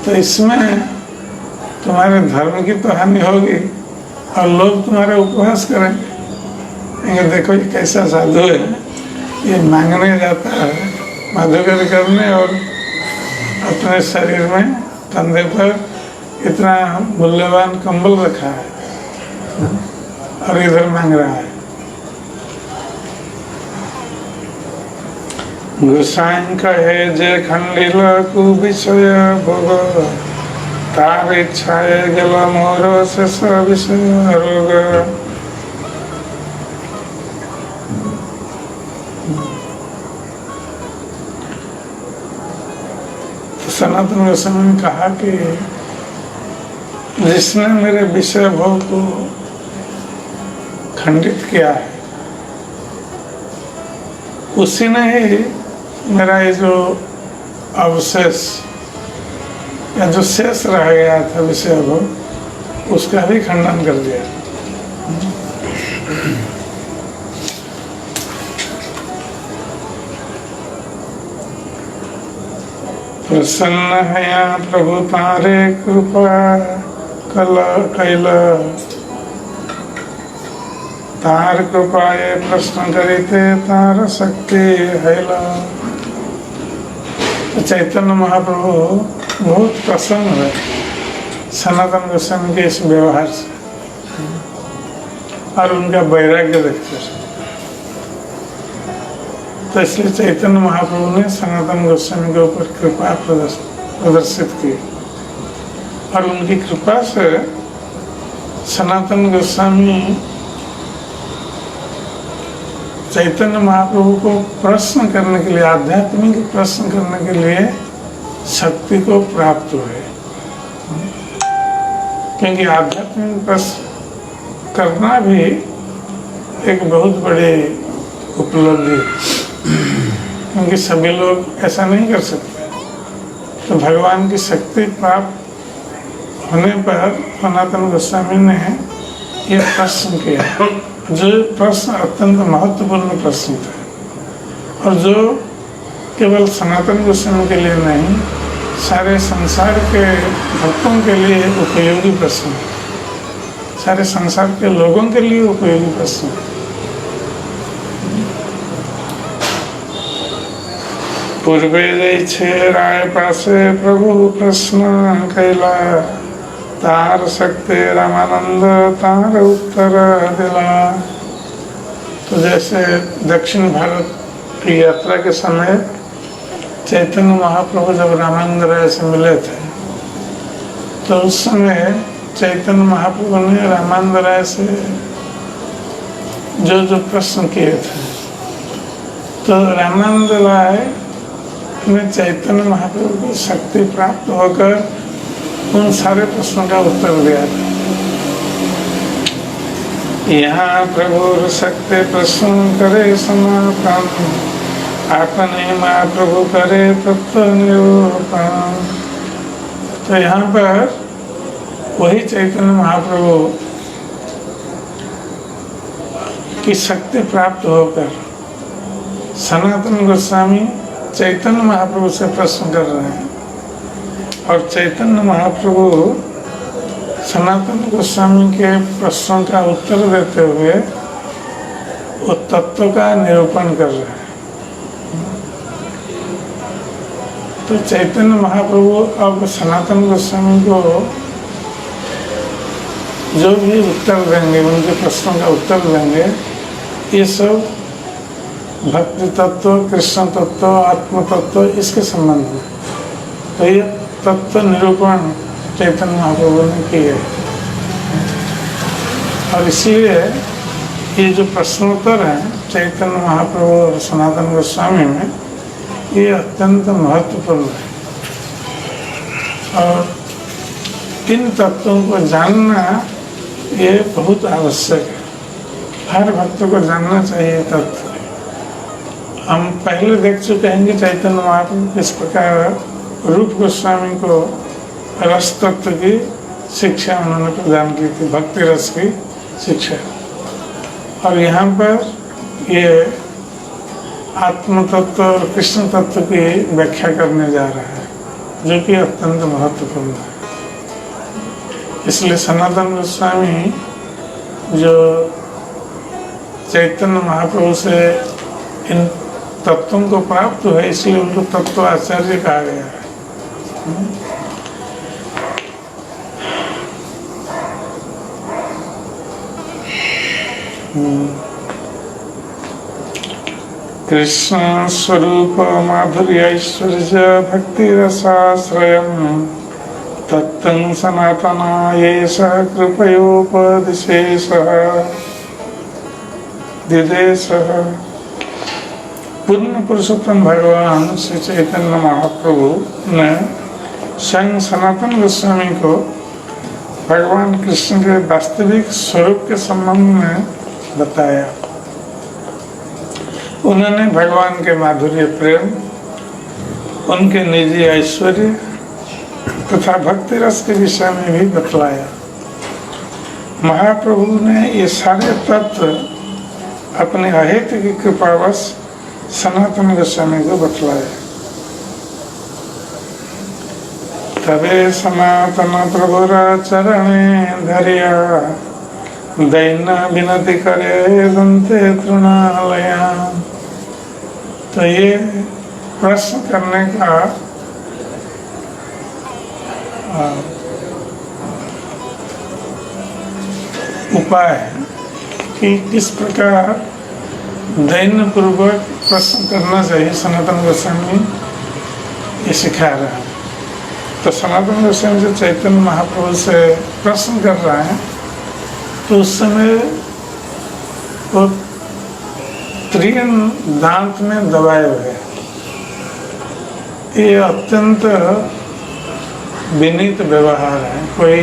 तो इसमें तुम्हारे धर्म की तो हानि होगी और लोग तुम्हारा उपहास करेंगे। देखो ये कैसा साधु है, ये मांगने जाता है मधुकर करने और अपने शरीर में कंधे पर इतना मूल्यवान कंबल रखा है और इधर मांग रहा है। गोसाई कहे जे खंडिल कुविषय भोग, तार इच्छाए गेल मोर शेष विषय रोग। सनातन गोस्वामी ने कहा कि जिसने मेरे विषय भोग को खंडित किया है, उसी ने ही मेरा ये जो अवशेष या जो शेष रह गया था विषय भोग, उसका भी खंडन कर दिया। प्रसन्न है प्रभु तारे कृपा कल कैल, तार कृपाए प्रश्न करिते तार शक्ति हैला। तो चैतन्य महाप्रभु बहुत प्रसन्न है सनातन गोस्वामी के इस व्यवहार से और उनका वैराग्य देखते हैं। तो इसलिए चैतन्य महाप्रभु ने सनातन गोस्वामी के ऊपर कृपा प्रदर्शित की और उनकी कृपा से सनातन गोस्वामी चैतन्य महाप्रभु को प्रश्न करने के लिए, आध्यात्मिक प्रश्न करने के लिए शक्ति को प्राप्त हुए। क्योंकि आध्यात्मिक प्रश्न करना भी एक बहुत बड़ी उपलब्धि, क्योंकि सभी लोग ऐसा नहीं कर सकते। तो भगवान की शक्ति प्राप्त होने पर सनातन गोस्वामी ने ये प्रश्न किया, जो प्रश्न अत्यंत महत्वपूर्ण प्रश्न थे और जो केवल सनातन गोस्वामी के लिए नहीं, सारे संसार के भक्तों के लिए उपयोगी प्रश्न, सारे संसार के लोगों के लिए उपयोगी प्रश्न। पूर्वे जैसे राय पासे प्रभु प्रश्न कैला, तार शक्ति रामानंद तार उत्तर दिला। तो जैसे दक्षिण भारत की यात्रा के समय चैतन्य महाप्रभु जब रामानंद राय से मिले थे, तो उस समय चैतन्य महाप्रभु ने रामानंद राय से जो जो प्रश्न किए थे, तो रामानंद राय में चैतन्य महाप्रभु की शक्ति प्राप्त होकर उन सारे प्रश्नों का उत्तर दिया था। यहाँ प्रभु शक्ति प्रश्न करे सनातन, आपने महाप्रभु करे तत्व निरूपण। तो यहाँ पर वही चैतन्य महाप्रभु की शक्ति प्राप्त होकर सनातन गोस्वामी चैतन्य महाप्रभु से प्रश्न कर रहे हैं और चैतन्य महाप्रभु सनातन गोस्वामी के प्रश्नों का उत्तर देते हुए वो तत्व का निरूपण कर रहे हैं। तो चैतन्य महाप्रभु अब सनातन गोस्वामी को जो भी उत्तर देंगे, उनके प्रश्नों का उत्तर देंगे, ये सब भक्ति तत्व, कृष्ण तत्व, आत्म तत्व, इसके संबंध में। तो ये तत्व निरूपण चैतन्य महाप्रभु ने किए। और इसलिए ये जो प्रश्नोत्तर है चैतन्य महाप्रभु और सनातन गोस्वामी में, ये अत्यंत महत्वपूर्ण है। और इन तत्वों को जानना ये बहुत आवश्यक है, हर भक्त को जानना चाहिए तत्व। हम पहले देख चुके हैं कि चैतन्य महाप्रभु किस प्रकार रूप गोस्वामी को रस तत्व की शिक्षा उन्होंने प्रदान की थी, भक्ति रस की शिक्षा। और यहाँ पर ये आत्म तत्व और कृष्ण तत्व की व्याख्या करने जा रहा है, जो कि अत्यंत महत्वपूर्ण है। इसलिए सनातन गोस्वामी जो चैतन्य महाप्रभु से इन तत्वों को प्राप्त हुए, इसलिए उनको तत्व आचार्य कहा गया है। कृष्ण स्वरूप माधुर्य ऐश्वर्य भक्ति रसाश्रयम् तत्तं सनातनायेष कृपयोपदिशेषः दिदेशः। पूर्ण पुरुषोत्तम भगवान श्री चैतन्य महाप्रभु ने स्वयं सनातन गोस्वामी को भगवान कृष्ण के वास्तविक स्वरूप के संबंध में बताया। उन्होंने भगवान के माधुर्य प्रेम, उनके निजी ऐश्वर्य तथा भक्ति रस के विषय में भी बतलाया। महाप्रभु ने ये सारे तत्व अपने अहेतु की कृपावश सनातन गोस्वामी को बतलाया। तबे सनातन प्रभुर चरणे धरिया दैन विनती करे दंते तृणालया। तो ये प्रश्न करने का उपाय है कि किस प्रकार दैन्य पूर्वक प्रश्न करना चाहिए। सनातन गोस्वामी ये सिखा रहा है। तो सनातन गोस्वामी जो चैतन्य महाप्रभु से प्रश्न कर रहा है, तो उस समय वो तीन दांत में दबाए हुए, ये अत्यंत विनीत व्यवहार है। कोई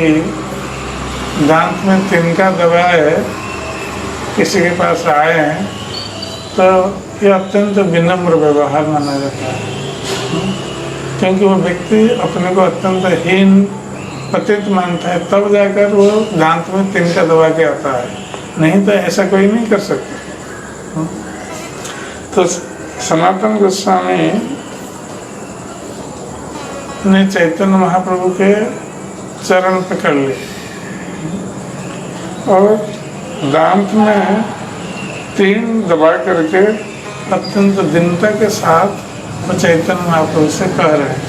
दांत में तिनका दबाए किसी के पास आए हैं तो ये अत्यंत विनम्र व्यवहार माना जाता है, क्योंकि वो व्यक्ति अपने को अत्यंत हीन पतित मानता है, तब जाकर वो दांत में तिनका दबा के आता है, नहीं तो ऐसा कोई नहीं कर सकता। तो सनातन गोस्वामी ने चैतन्य महाप्रभु के चरण पकड़ लिए और दांत में तीन दबा करके अत्यंत दीनता के साथ वो चैतन्य महाप्रभु से कह रहे हैं।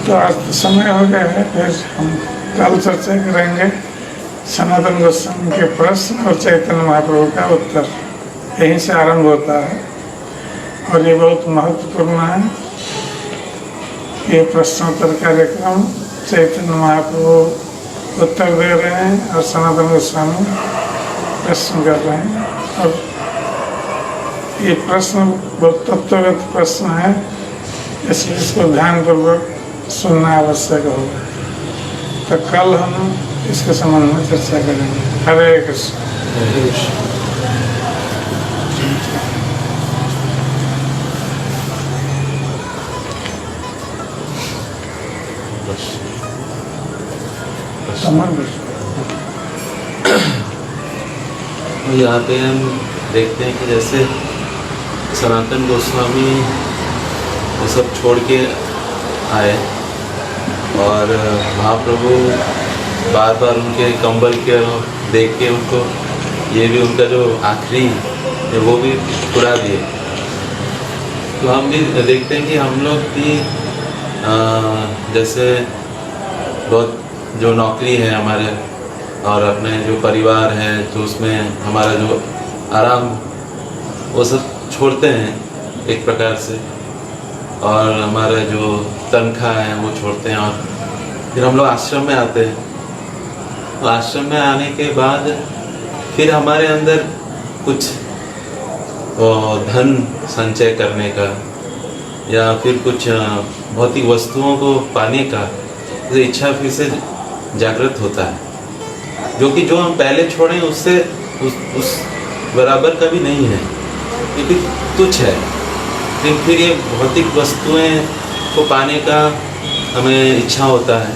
तो आज समय हो गया है, फिर हम कल चर्चा करेंगे सनातन गोस्वामी के प्रश्न और चैतन्य महाप्रभु का उत्तर। यहीं से आरंभ होता है और ये बहुत महत्वपूर्ण है। ये प्रश्नोत्तर कार्यक्रम चैतन्य महाप्रभु उत्तर दे रहे हैं और सनातन गोस्वामी प्रश्न कर रहे हैं। और ये प्रश्न बहुत तत्वगत प्रश्न है, इसलिए इसको ध्यानपूर्वक सुनना आवश्यक होगा। तो कल हम इसके संबंध में चर्चा करेंगे। हरे कृष्ण। यहाँ पे हम देखते हैं कि जैसे सनातन गोस्वामी ये सब छोड़ के आए और महाप्रभु बार बार उनके कंबल के देख के उनको ये भी उनका जो आखिरी है वो भी पूरा दिए। तो हम भी देखते हैं कि हम लोग भी जैसे बहुत जो नौकरी है हमारे और अपने जो परिवार है, तो उसमें हमारा जो आराम वो सब छोड़ते हैं एक प्रकार से, और हमारा जो तनख्वाह है वो छोड़ते हैं, और फिर हम लोग आश्रम में आते हैं। तो आश्रम में आने के बाद फिर हमारे अंदर कुछ धन संचय करने का या फिर कुछ भौतिक वस्तुओं को पाने का इच्छा फिर से जागृत होता है, जो कि जो हम पहले छोड़े उससे उस बराबर का भी नहीं है, क्योंकि तुच्छ है। लेकिन फिर ये भौतिक वस्तुएं को पाने का हमें इच्छा होता है,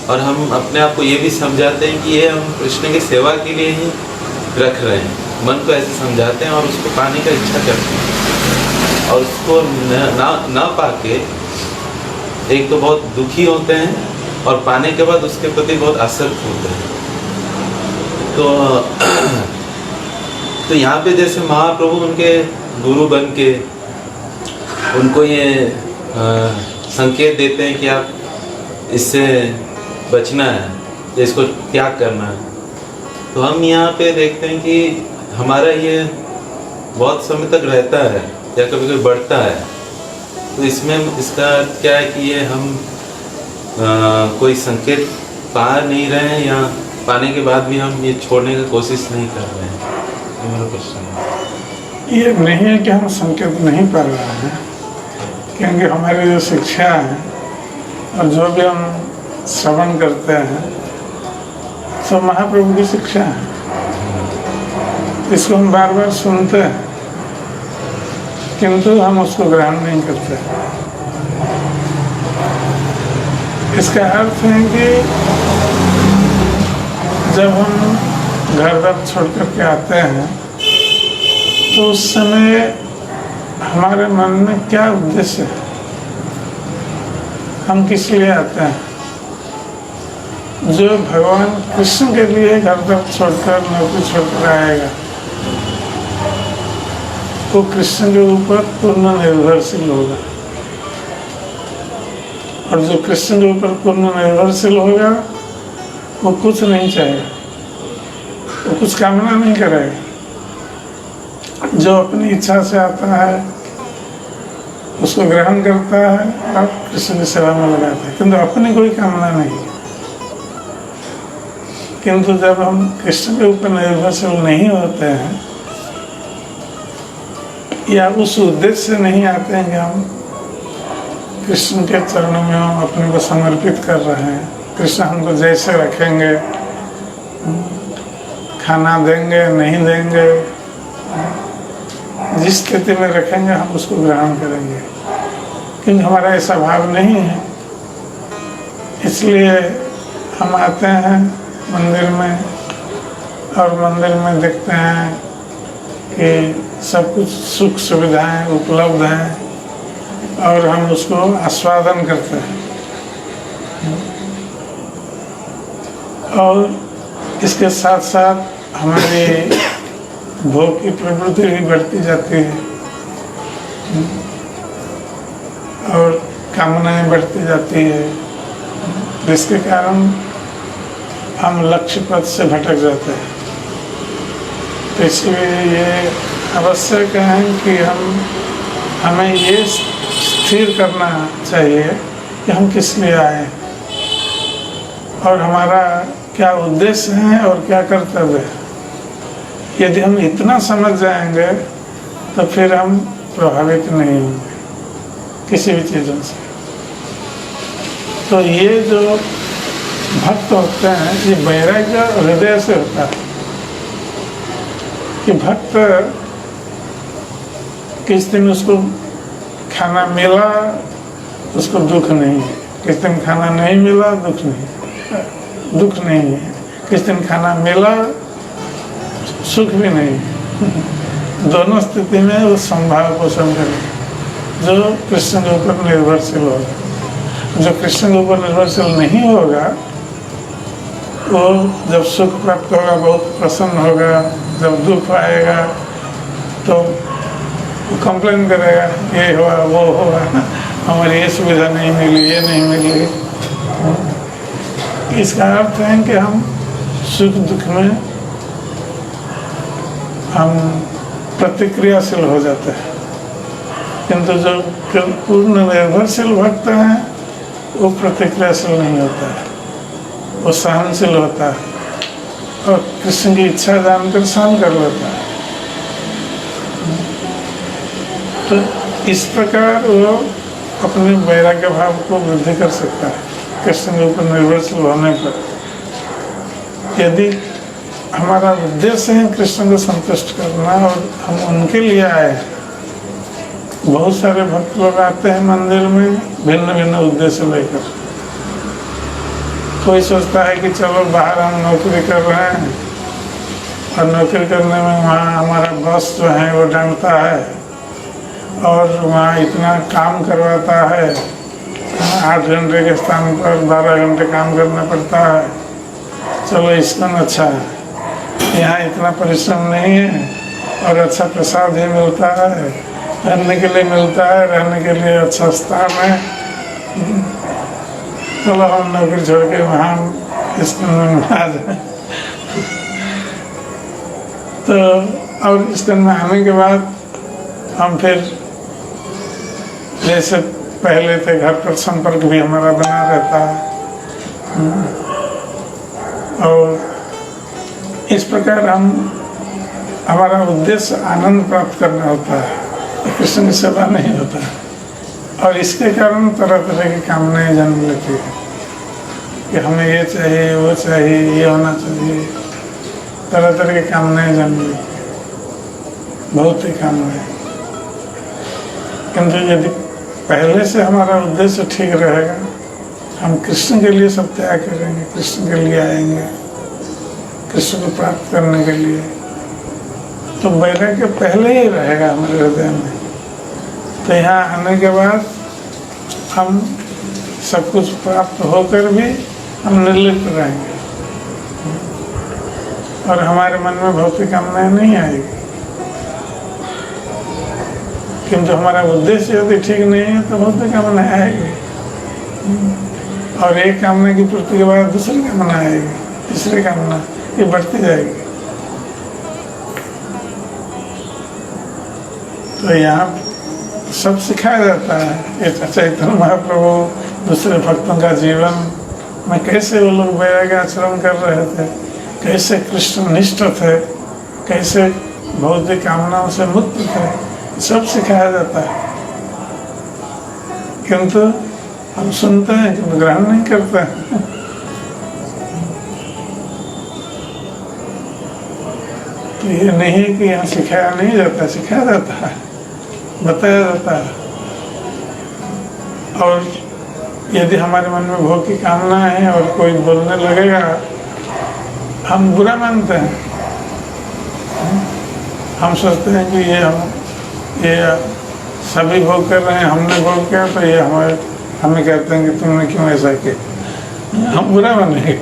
और हम अपने आप को ये भी समझाते हैं कि ये हम कृष्ण की सेवा के लिए ही रख रहे हैं, मन को ऐसे समझाते हैं और उसको पाने का इच्छा करते हैं, और उसको ना पाके एक तो बहुत दुखी होते हैं, और पाने के बाद उसके प्रति बहुत आसक्त होते हैं। तो यहाँ पे जैसे महाप्रभु उनके गुरु बन के उनको ये संकेत देते हैं कि आप इससे बचना है, इसको त्याग करना है। तो हम यहाँ पे देखते हैं कि हमारा ये बहुत समय तक रहता है या कभी कभी बढ़ता है। तो इसमें इसका क्या है कि ये हम कोई संकेत पा नहीं रहे हैं, या पाने के बाद भी हम ये छोड़ने की कोशिश नहीं कर रहे हैं। ये मेरा क्वेश्चन है। ये नहीं है कि हम संकेत नहीं पा रहे हैं, क्योंकि हमारी जो शिक्षा है और जो भी हम श्रवण करते हैं सब महाप्रभु की शिक्षा है। इसको हम बार बार सुनते हैं, किंतु हम उसको ग्रहण नहीं करते। इसका अर्थ है कि जब हम घर दर छोड़ करके आते हैं तो उस समय हमारे मन में क्या उद्देश्य है, हम किस लिए आते हैं। जो भगवान कृष्ण के लिए घर दर छोड़कर नौकरी छोड़कर आएगा वो कृष्ण के ऊपर पूर्ण निर्भरशील होगा, और जो कृष्ण के ऊपर पूर्ण निर्भरशील होगा वो कुछ नहीं चाहेगा, वो कुछ कामना नहीं करेगा। जो अपनी इच्छा से आता है उसको ग्रहण करता है और कृष्ण की सेवा में लगाता है, किंतु अपनी कोई कामना नहीं। किंतु जब हम कृष्ण के ऊपर निर्भरशील नहीं होते हैं या उस उद्देश्य से नहीं आते हैं कि हम कृष्ण के चरणों में हम अपने को समर्पित कर रहे हैं, कृष्ण हमको जैसे रखेंगे, खाना देंगे नहीं देंगे, जिस स्थिति में रखेंगे हम उसको ग्रहण करेंगे, क्योंकि हमारा ऐसा भाव नहीं है। इसलिए हम आते हैं मंदिर में और मंदिर में देखते हैं कि सब कुछ सुख सुविधाएं उपलब्ध हैं और हम उसको आस्वादन करते हैं, और इसके साथ साथ हमारी भोग की प्रवृत्ति भी बढ़ती जाती है और कामनाएं बढ़ती जाती है, जिसके कारण हम लक्ष्य पथ से भटक जाते हैं। तो इसलिए ये आवश्यक है कि हमें ये स्थिर करना चाहिए कि हम किस लिए आए और हमारा क्या उद्देश्य है और क्या कर्तव्य है। यदि हम इतना समझ जाएंगे तो फिर हम प्रभावित नहीं होंगे किसी भी चीज़ों से। तो ये जो भक्त होते हैं ये वैराग्य हृदय से होता है कि भक्त किस दिन उसको खाना मिला उसको दुख नहीं है, किस दिन खाना नहीं मिला दुख नहीं है, किस दिन खाना मिला सुख भी नहीं है। दोनों स्थिति में उस संभाव पोषण करें जो कृष्ण के ऊपर निर्भरशील होगा। जो कृष्ण के ऊपर निर्भरशील नहीं होगा वो जब सुख प्राप्त होगा बहुत प्रसन्न होगा, जब दुख आएगा तो वो कंप्लेन करेगा, ये हुआ वो हुआ, हमारी ये सुविधा नहीं मिली ये नहीं मिली। इसका अर्थ है कि हम सुख दुख में हम प्रतिक्रियाशील हो जाते हैं। किंतु जो पूर्ण निर्भरशील भक्त हैं वो प्रतिक्रियाशील नहीं होता है, वो सहनशील होता है और कृष्ण की इच्छा जानकर सहन कर लेता है। तो इस प्रकार वो अपने वैराग्य भाव को वृद्धि कर सकता है कृष्ण के ऊपर निर्भरशील होने पर। यदि हमारा उद्देश्य है कृष्ण को संतुष्ट करना और हम उनके लिए आए, बहुत सारे भक्त लोग आते हैं मंदिर में भिन्न भिन्न उद्देश्य लेकर। कोई सोचता है कि चलो बाहर हम नौकरी कर रहे हैं और नौकरी करने में वहाँ हमारा बॉस जो है वो डांटता है और वहाँ इतना काम करवाता है, 8 घंटे के स्थान पर 12 घंटे काम करना पड़ता है। चलो इसका अच्छा है, यहाँ इतना परिश्रम नहीं है और अच्छा प्रसाद ही मिलता है, रहने के लिए मिलता है, रहने के लिए अच्छा स्थान है। चलो हम नौकरी छोड़ के वहाँ स्कूल में आ जाए। तो और स्कूल में आने के बाद हम फिर जैसे पहले थे घर पर संपर्क भी हमारा बना रहता है और इस प्रकार हमारा उद्देश्य आनंद प्राप्त करना होता है, कृष्ण की सेवा नहीं होता है। और इसके कारण तरह तरह की कामनाएं जन्म लेती है कि हमें ये चाहिए, वो चाहिए, ये होना चाहिए, तरह तरह की कामनाएं जन्म लेती है, बहुत ही कामनाएं। किंतु यदि पहले से हमारा उद्देश्य ठीक रहेगा, हम कृष्ण के लिए सब त्याग करेंगे, कृष्ण के लिए आएंगे, कृष्ण को प्राप्त करने के लिए, तो वैराग्य पहले ही रहेगा हमारे हृदय में। तो यहाँ आने के बाद हम सब कुछ प्राप्त होकर भी हम निर्लिप्त रहेंगे और हमारे मन में भौतिक कामनाएं नहीं आएगी। किंतु हमारा उद्देश्य यदि ठीक नहीं है तो भौतिक कामनाएं आएगी और एक कामना की पूर्ति के बाद दूसरी कामना आएगी, तीसरी कामना, ये बढ़ती जाएगी। तो यहाँ सब सिखाया जाता है। ये चैतन्य महाप्रभु दूसरे भक्तों का जीवन में कैसे वो लोग वैराग्य आचरण कर रहे थे, कैसे कृष्णनिष्ठ थे, कैसे भौतिक कामनाओं से मुक्त थे, सब सिखाया जाता है। किंतु हम सुनते हैं किंतु ग्रहण नहीं करते हैं। तो ये नहीं है कि यहाँ सिखाया नहीं जाता, सिखाया जाता है, बताया जाता है। और यदि हमारे मन में भोग की कामना है और कोई बोलने लगेगा, हम बुरा मानते हैं। हम सोचते हैं कि ये सभी भोग कर रहे हैं, हमने भोग किया तो ये हमें कहते हैं कि तुमने क्यों ऐसा किया, हम बुरा मानेंगे।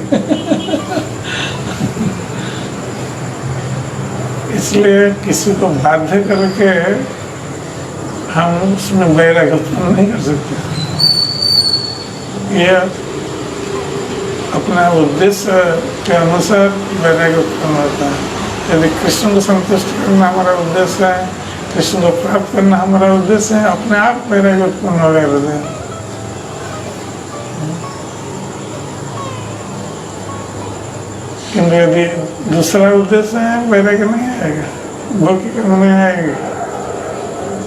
इसलिए किसी को बाध्य करके हम उसमें वैराग्य उत्पन्न नहीं कर सकते। ये अपना उद्देश्य के अनुसार वैराग्य उत्पन्न होता है। यदि कृष्ण को संतुष्ट करना हमारा उद्देश्य है, कृष्ण को प्राप्त करना हमारा उद्देश्य है, अपने आप वैराग्य उत्पन्न होगा हृदय। किंतु यदि दूसरा उद्देश्य है, वैराग्य नहीं आएगा, भोग की कर्म नहीं आएगी।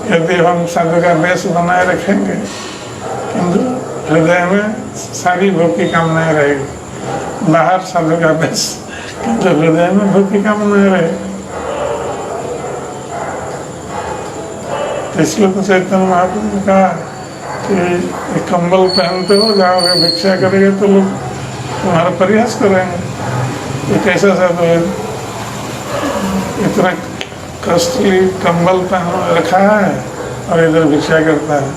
यदि हम साधु का वेश बनाए रखेंगे किंतु हृदय में सारी भोग की कामनाएं रहेगी, बाहर साधु का वेश किंतु हृदय में भोग की कामनाएं रहेगी। इसलिए तो चैतन्य महाप्रभु ने कहा कि कंबल पहनते हो, जाओगे भिक्षा करेंगे तो लोग तुम्हारा प्रयास करेंगे। ये कैसा साधु है, इतना कॉस्टली कंबल पहन रखा है और इधर भिक्षा करता है।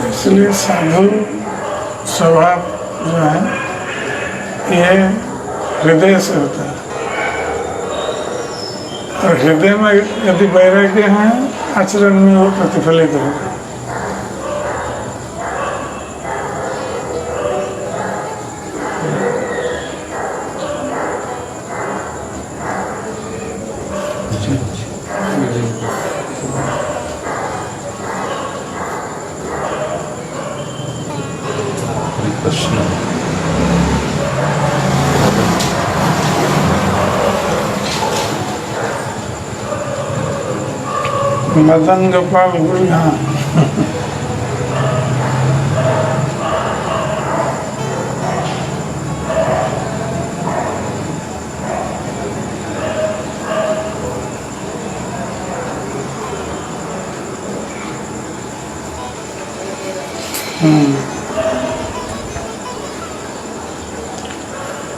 इसलिए साधु स्वभाव जो है ये हृदय से होता है और हृदय में यदि वैराग्य है, आचरण में वो प्रतिफलित होगा। मदन गोपाल गुरु, हाँ।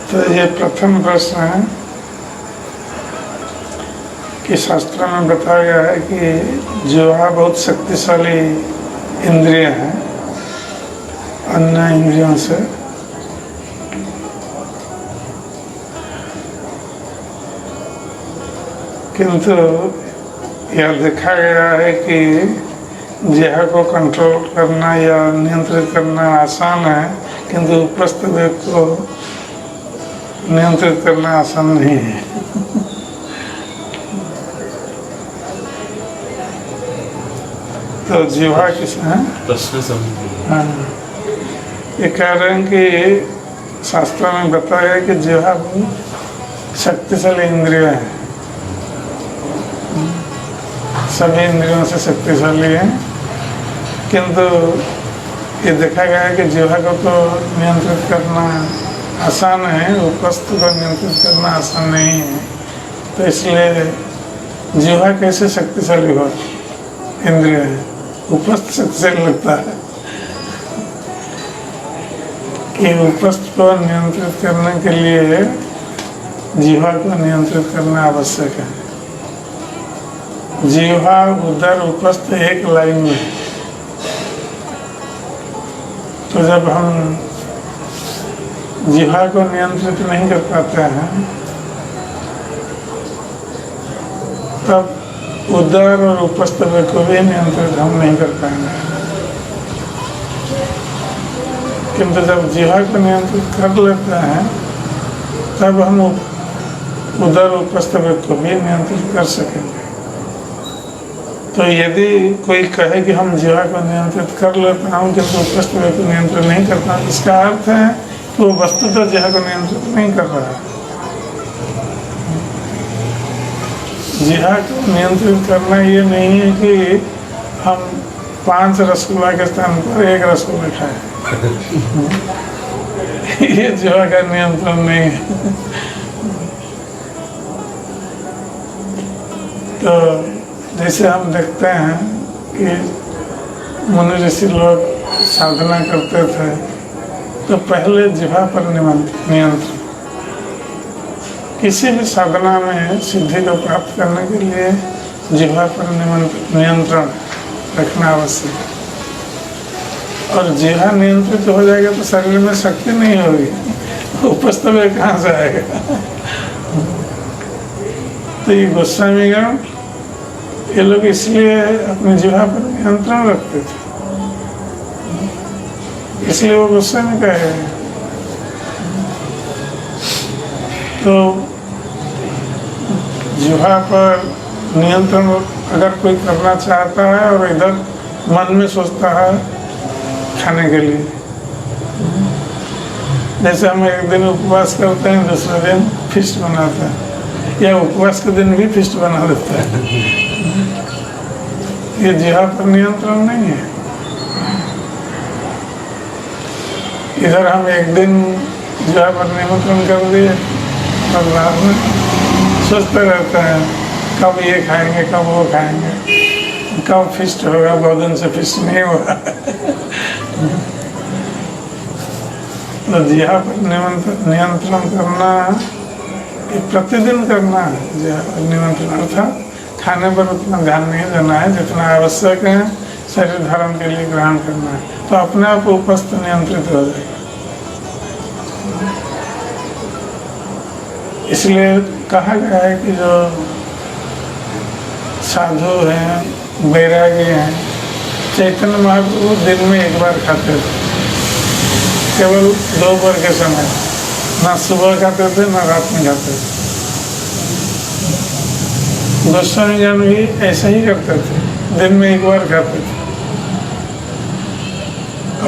तो ये प्रथम प्रश्न है कि शास्त्र में बताया गया है कि जिह्वा बहुत शक्तिशाली इंद्रिय है अन्य इंद्रियों से। किंतु यह देखा गया है कि जिह्वा को कंट्रोल करना या नियंत्रित करना आसान है, किंतु उपस्थ वेग को नियंत्रित करना आसान नहीं है। तो जिह्वा किस है प्रश्न समझ। हाँ, ये कह रहे हैं कि शास्त्रों में बताया है कि जिह्वा बहुत शक्तिशाली इंद्रिय है, सभी इंद्रियों से शक्तिशाली है, किंतु ये देखा गया है कि जिह्वा को तो नियंत्रित करना आसान है, उपस्थ को नियंत्रित करना आसान नहीं है। तो इसलिए जिह्वा कैसे शक्तिशाली हो इंद्रिय है, उपस्थ शक्तिशाली लगता है कि उपस्थ को नियंत्रित करने के लिए जिह्वा को नियंत्रित करना आवश्यक है। जिह्वा उदर उपस्थ एक लाइन में, तो जब हम जिह्वा को नियंत्रित नहीं कर पाते हैं तब उदर और उपस्थ वेग को भी नियंत्रित हम नहीं कर पाएंगे। किंतु जब जिह्वा को नियंत्रित कर लेते हैं तब हम उदर उपस्थ वेग को भी नियंत्रित कर सकेंगे। तो यदि कोई कहे कि हम जिह्वा को नियंत्रित कर लेता हूँ किंतु उपस्थ वेग को नियंत्रित नहीं करता, इसका अर्थ है कि वो वस्तुतः जिह्वा को नियंत्रित नहीं कर रहा है। जिह्वा को नियंत्रित करना ये नहीं है कि हम 5 रसगुल्ला के स्थान पर 1 रसगुल्ला खाएं। ये जिह्वा का नियंत्रण नहीं है। तो जैसे हम देखते हैं कि मुनि ऋषि लोग साधना करते थे तो पहले जिह्वा पर नियंत्रण, किसी भी साधना में सिद्धि को प्राप्त करने के लिए जिह्वा पर नियंत्रण रखना आवश्यक है। और जिह्वा नियंत्रित हो जाएगा तो शरीर में शक्ति नहीं होगी, उपस्थ वेग कहाँ से आएगा। तो ये गोस्वामीगण ये लोग इसलिए अपने जिह्वा पर नियंत्रण रखते थे, इसलिए वो गोस्वामी कहे। तो जिह्वा पर नियंत्रण अगर कोई करना चाहता है और इधर मन में सोचता है खाने के लिए, जैसे हम एक दिन उपवास करते हैं दूसरे दिन फिस्ट बनाते हैं, या उपवास के दिन भी फिस्ट बना देता है, ये जिह्वा पर नियंत्रण नहीं है। इधर हम एक दिन जिह्वा पर नियंत्रण कर दिए और रात में सोचते रहते हैं कब ये खाएंगे कब वो खाएंगे, कब फिस्ट होगा, बहुत दिन से फिस्ट नहीं हुआ। तो जिह्वा पर नियंत्रण करना ये प्रतिदिन करना है। जिह्वा पर नियंत्रण अर्थात खाने पर उतना ध्यान नहीं देना है जितना आवश्यक है शरीर धारण के लिए ग्रहण करना है, तो अपने आप उपस्थ नियंत्रित हो जाएगा। इसलिए कहा गया है कि जो साधु हैं वैरागी हैं, चैतन्य महाप्रभु दिन में 1 बार खाते थे, केवल दोपहर के समय, ना सुबह खाते थे ना रात में खाते थे। गोस्वामीगण भी ऐसा ही करते थे, दिन में 1 बार खाते थे।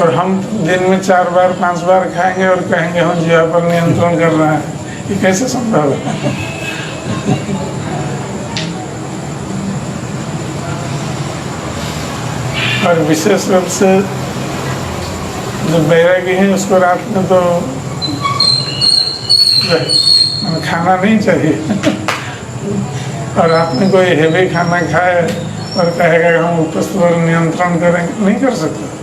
और हम दिन में 4 बार 5 बार खाएंगे और कहेंगे हम जिह्वा पर नियंत्रण कर रहे हैं, ये कैसे संभव है। और विशेष रूप से जो बैरागी है उसको रात में तो खाना नहीं चाहिए। और रात में कोई हेवी खाना खाए और कहेगा कि हम उपस्थ पर नियंत्रण करेंगे, नहीं कर सकते।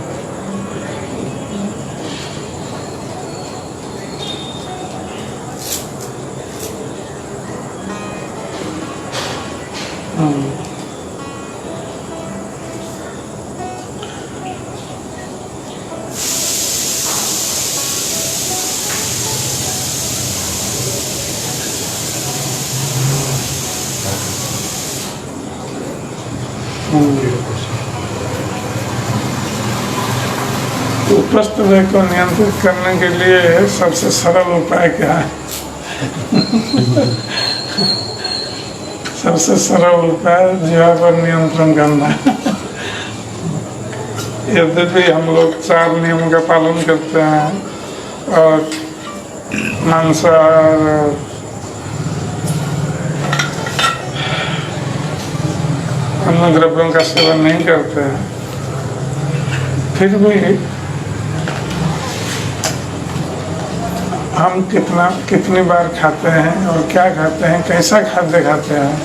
उपस्थ व्यय को नियंत्रित करने के लिए सबसे सरल उपाय क्या है? सबसे सरल उपाय जीवा पर नियंत्रण करना। यद्यपि हम लोग 4 नियम का पालन करते हैं और मांसाहार अन्न द्रव्यों का सेवन नहीं करते हैं, फिर भी हम कितनी बार खाते हैं और क्या खाते हैं, कैसा खाद्य खाते हैं,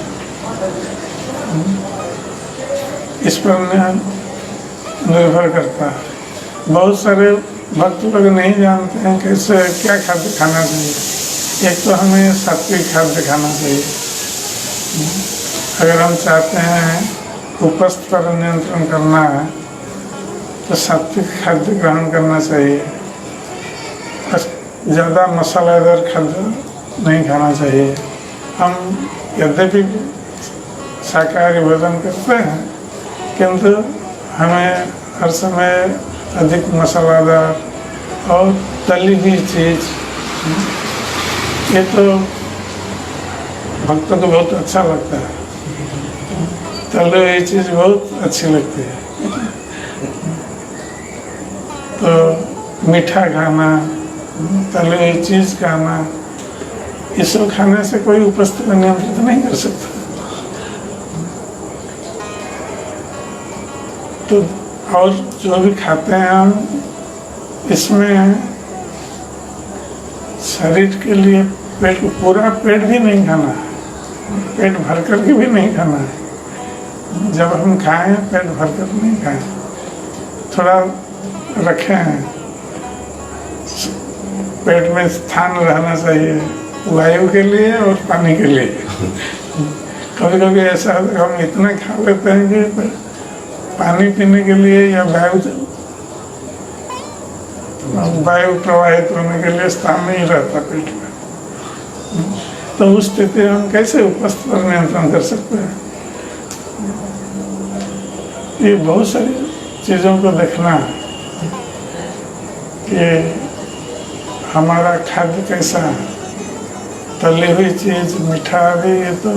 इस पर निर्भर करता है। बहुत सारे भक्त लोग नहीं जानते हैं कैसे क्या खाद्य खाना चाहिए। एक तो हमें सात्विक खाद्य खाना चाहिए। अगर हम चाहते हैं उपस्थ पर नियंत्रण करना है तो सात्विक खाद्य ग्रहण करना चाहिए। ज़्यादा मसालेदार खाद्य नहीं खाना चाहिए। हम यद्यपि शाकाहारी भोजन करते हैं किंतु हमें हर समय अधिक मसालेदार और तली हुई चीज़, ये तो भक्तों को बहुत अच्छा लगता है। तली हुई चीज़ बहुत अच्छी लगती है। तो मीठा खाना, तली हुई चीज़ खाना, ये सब खाने से कोई उपस्थ को नियंत्रित नहीं कर सकता। तो और जो भी खाते हैं हम, इसमें शरीर के लिए पूरा पेट भी नहीं खाना है, पेट भर कर के भी नहीं खाना है। जब हम खाएं पेट भर कर नहीं खाएं, थोड़ा रखें, पेट में स्थान रहना चाहिए वायु के लिए और पानी के लिए। कभी कभी ऐसा होता है हम इतना खा लेते हैं कि पानी पीने के लिए या वायु प्रवाहित होने के लिए स्थान नहीं रहता पेट में। तो उस स्थिति में हम कैसे उपस्थ पर नियंत्रण कर सकते हैं? ये बहुत सारी चीज़ों को देखना कि हमारा खाद्य कैसा है। तली हुई चीज़, मीठा आदि, ये तो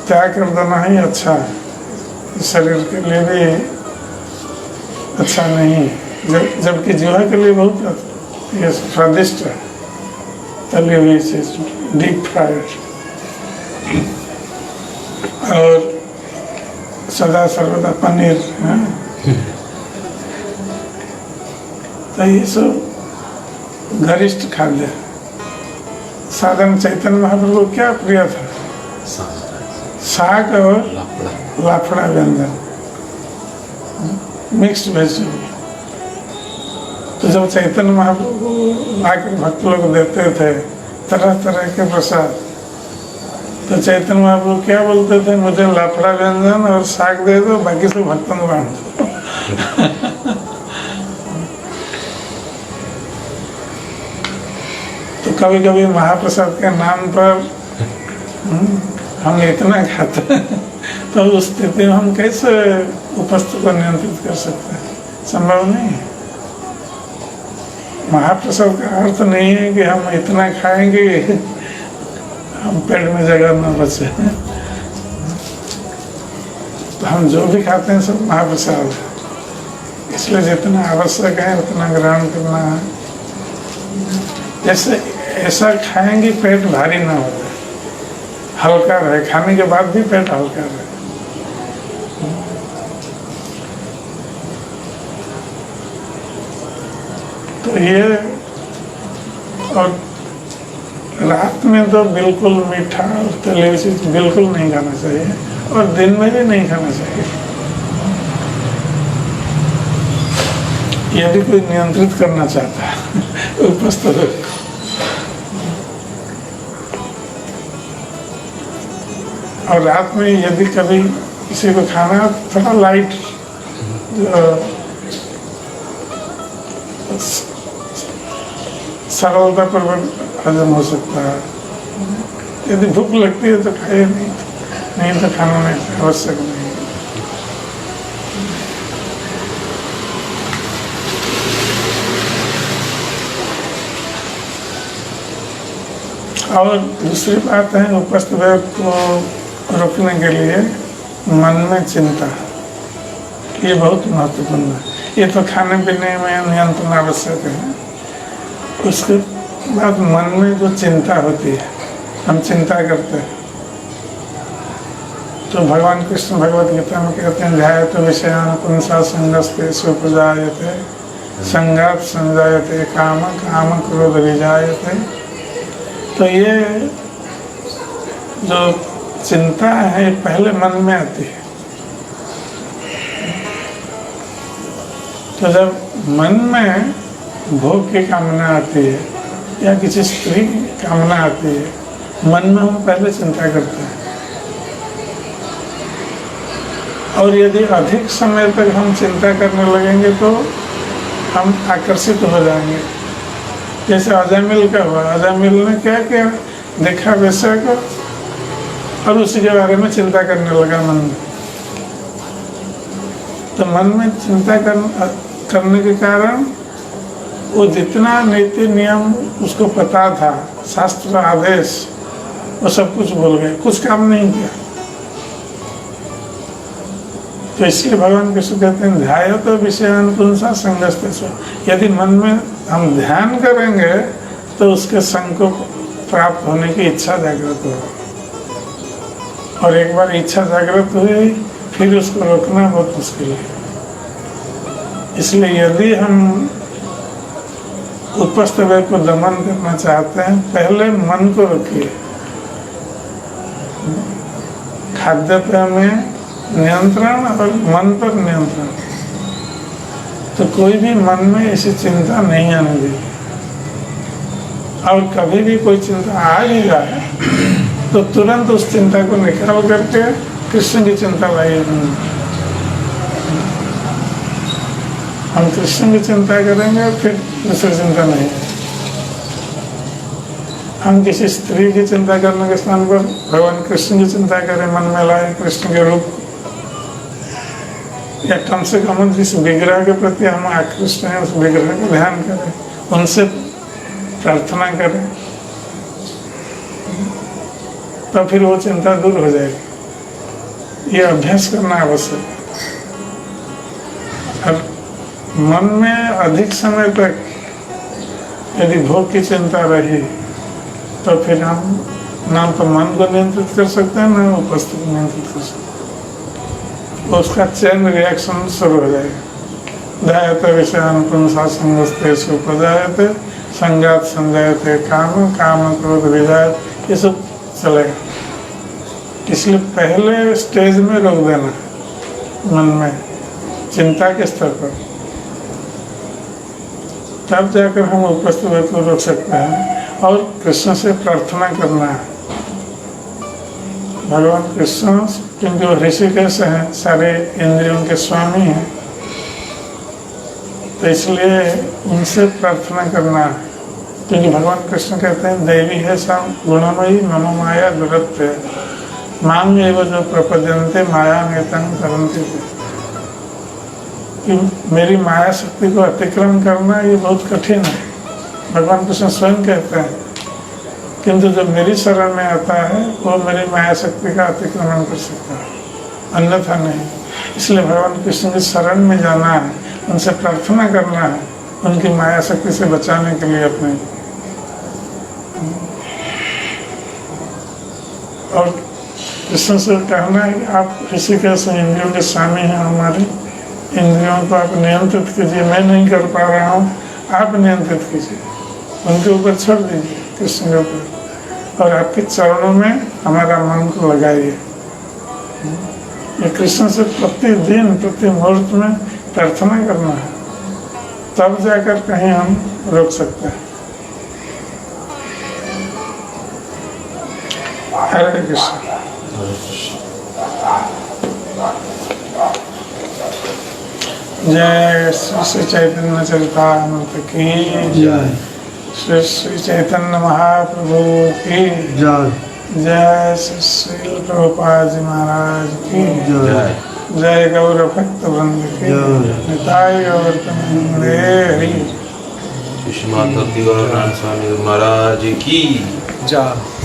त्याग कर देना ही अच्छा है, शरीर के लिए भी अच्छा नहीं। जबकि जीवा के लिए बहुत ये स्वादिष्ट है तली हुई चीज़, डीप फ्राइड। और सदा सर्वदा पनीर है। तो ये सब गरिष्ठ खाद्य। साधन चैतन्य महाप्रभु को क्या प्रिय था? साग और लाफड़ा व्यंजन, मिक्स्ड वेजिटेबल। तो जब चैतन्य महाप्रभु आकर भक्त लोग देते थे तरह तरह के प्रसाद, तो चैतन्य महाप्रभु क्या बोलते थे? मुझे लाफड़ा व्यंजन और साग दे दो, बाकी सब भक्तों को बांट दो। तो कभी कभी महाप्रसाद के नाम पर हम इतना खाते हैं, तो उस स्थिति में हम कैसे उपस्थ को नियंत्रित कर सकते हैं? संभव नहीं है। महाप्रसाद का अर्थ नहीं है कि हम इतना खाएंगे हम पेट में जगह न बचे। तो हम जो भी खाते हैं सब महाप्रसाद है, इसलिए जितना आवश्यक है उतना ग्रहण करना है। जैसे ऐसा खाएंगे पेट भारी ना हो जाए, हल्का रहे, खाने के बाद भी पेट हल्का रहे। तो ये, और रात में तो बिल्कुल मीठा और तली हुई चीज बिल्कुल नहीं खाना चाहिए, और दिन में भी नहीं खाना चाहिए। यदि कोई नियंत्रित करना चाहता है उपस्थित, और रात में यदि कभी किसी को खाना थोड़ा लाइट सरलता पर हजम हो सकता है। यदि भूख लगती है तो खाइए, नहीं तो खाना नहीं आवश्यक नहीं। और दूसरी बात है उपस्थित को रोकने के लिए मन में चिंता, ये बहुत महत्वपूर्ण है। ये तो खाने पीने में नियंत्रण आवश्यक है, उसके बाद मन में जो चिंता होती है, हम चिंता करते हैं, तो भगवान कृष्ण भगवद गीता में कहते हैं ध्यायतो विषयान् पुंसा संगस्तेषु उपजायते संगात् संजायते काम काम क्रोध विजायते। तो ये जो चिंता है पहले मन में आती है। तो जब मन में भोग की कामना आती है या किसी स्त्री की कामना आती है, मन में हम पहले चिंता करते हैं, और यदि अधिक समय तक हम चिंता करने लगेंगे तो हम आकर्षित हो जाएंगे। जैसे अजामिल का हुआ, अजामिल ने क्या किया, देखा वैसा को और उसी के बारे में चिंता करने लगा मन में। तो मन में चिंता करने के कारण वो जितना नीति नियम उसको पता था, शास्त्र आदेश, वो सब कुछ भूल गए, कुछ काम नहीं किया। तो इसलिए भगवान कृष्ण कहते हैं ध्यायतो विषयान् पुंसा संगस्तेषु। यदि मन में हम ध्यान करेंगे तो उसके संग को प्राप्त होने की इच्छा जागृत होगी, और एक बार इच्छा जागृत हुई फिर उसको रोकना बहुत मुश्किल है। इसलिए यदि हम उपस्थ वे को दमन करना चाहते हैं, पहले मन को रोकिए। खाद्यपेय में नियंत्रण और मन पर नियंत्रण, तो कोई भी मन में ऐसी चिंता नहीं आने देगी। और कभी भी कोई चिंता आ ही जाए तो तुरंत उस चिंता को निकाल करके कृष्ण की चिंता लाइए। हम कृष्ण की चिंता करेंगे, फिर दूसरी चिंता नहीं। हम किसी स्त्री की चिंता करने के स्थान पर भगवान कृष्ण की चिंता करें, मन में लाए कृष्ण के रूप, या कम से कम जिस विग्रह के प्रति हम आकृष्ट हैं उस विग्रह का ध्यान करें, उनसे प्रार्थना करें, तो फिर वो चिंता दूर हो जाएगी। ये अभ्यास करना आवश्यक है। और मन में अधिक समय तक यदि भोग की चिंता रही तो फिर हम ना तो मन को नियंत्रित कर सकते हैं, ना उपस्थिति को नियंत्रित कर सकते हैं। उसका चैन रिएक्शन शुरू हो जाएगा। ध्यायतो विषयान् पुंसा संगस्तेषु उपजायते संगात् संजायते काम काम क्रोध विजायते, ये सब चलेगा। इसलिए पहले स्टेज में रोक देना मन में चिंता के स्तर पर, तब जाकर हम उपस्थित को रोक सकते हैं। और कृष्ण से प्रार्थना करना है। भगवान कृष्ण क्योंकि वो ऋषिकेश हैं, सारे इंद्रियों के स्वामी हैं, तो इसलिए उनसे प्रार्थना करना है। क्योंकि भगवान कृष्ण कहते हैं देवी है सब गुणमयी मम माया दुरत्य मांग एवं जो प्रपद्यन्ते माया नेतंग करन्ति। कि मेरी माया शक्ति को अतिक्रमण करना ये बहुत कठिन है, भगवान कृष्ण स्वयं कहते हैं। किंतु जब मेरी शरण में आता है वो मेरी माया शक्ति का अतिक्रमण कर सकता है, अन्यथा नहीं। इसलिए भगवान कृष्ण की शरण में जाना है, उनसे प्रार्थना करना है, उनकी माया शक्ति से बचाने के लिए अपने। और कृष्ण से कहना है कि आप ऋषिकेश इंद्रियों के स्वामी हैं, हमारी इंद्रियों को आप नियंत्रित कीजिए, मैं नहीं कर पा रहा हूँ, आप नियंत्रित कीजिए, उनके ऊपर छोड़ दीजिए, कृष्ण के ऊपर, और आपके चरणों में हमारा मन को लगाइए। ये कृष्ण से प्रतिदिन प्रति मुहूर्त में प्रार्थना करना है, तब जाकर कहीं हम रोक सकते हैं। हरे कृष्ण। जय श्री श्री चैतन्य चरितामृत की जय। श्री श्री चैतन्य महाप्रभु की जय। जय श्री श्री प्रभुपाद जी महाराज की जय। जय गौर भक्त वृंद की जय। निताई गौर कमले हरि। श्री माता भक्ति गौर स्वामी महाराज की जय।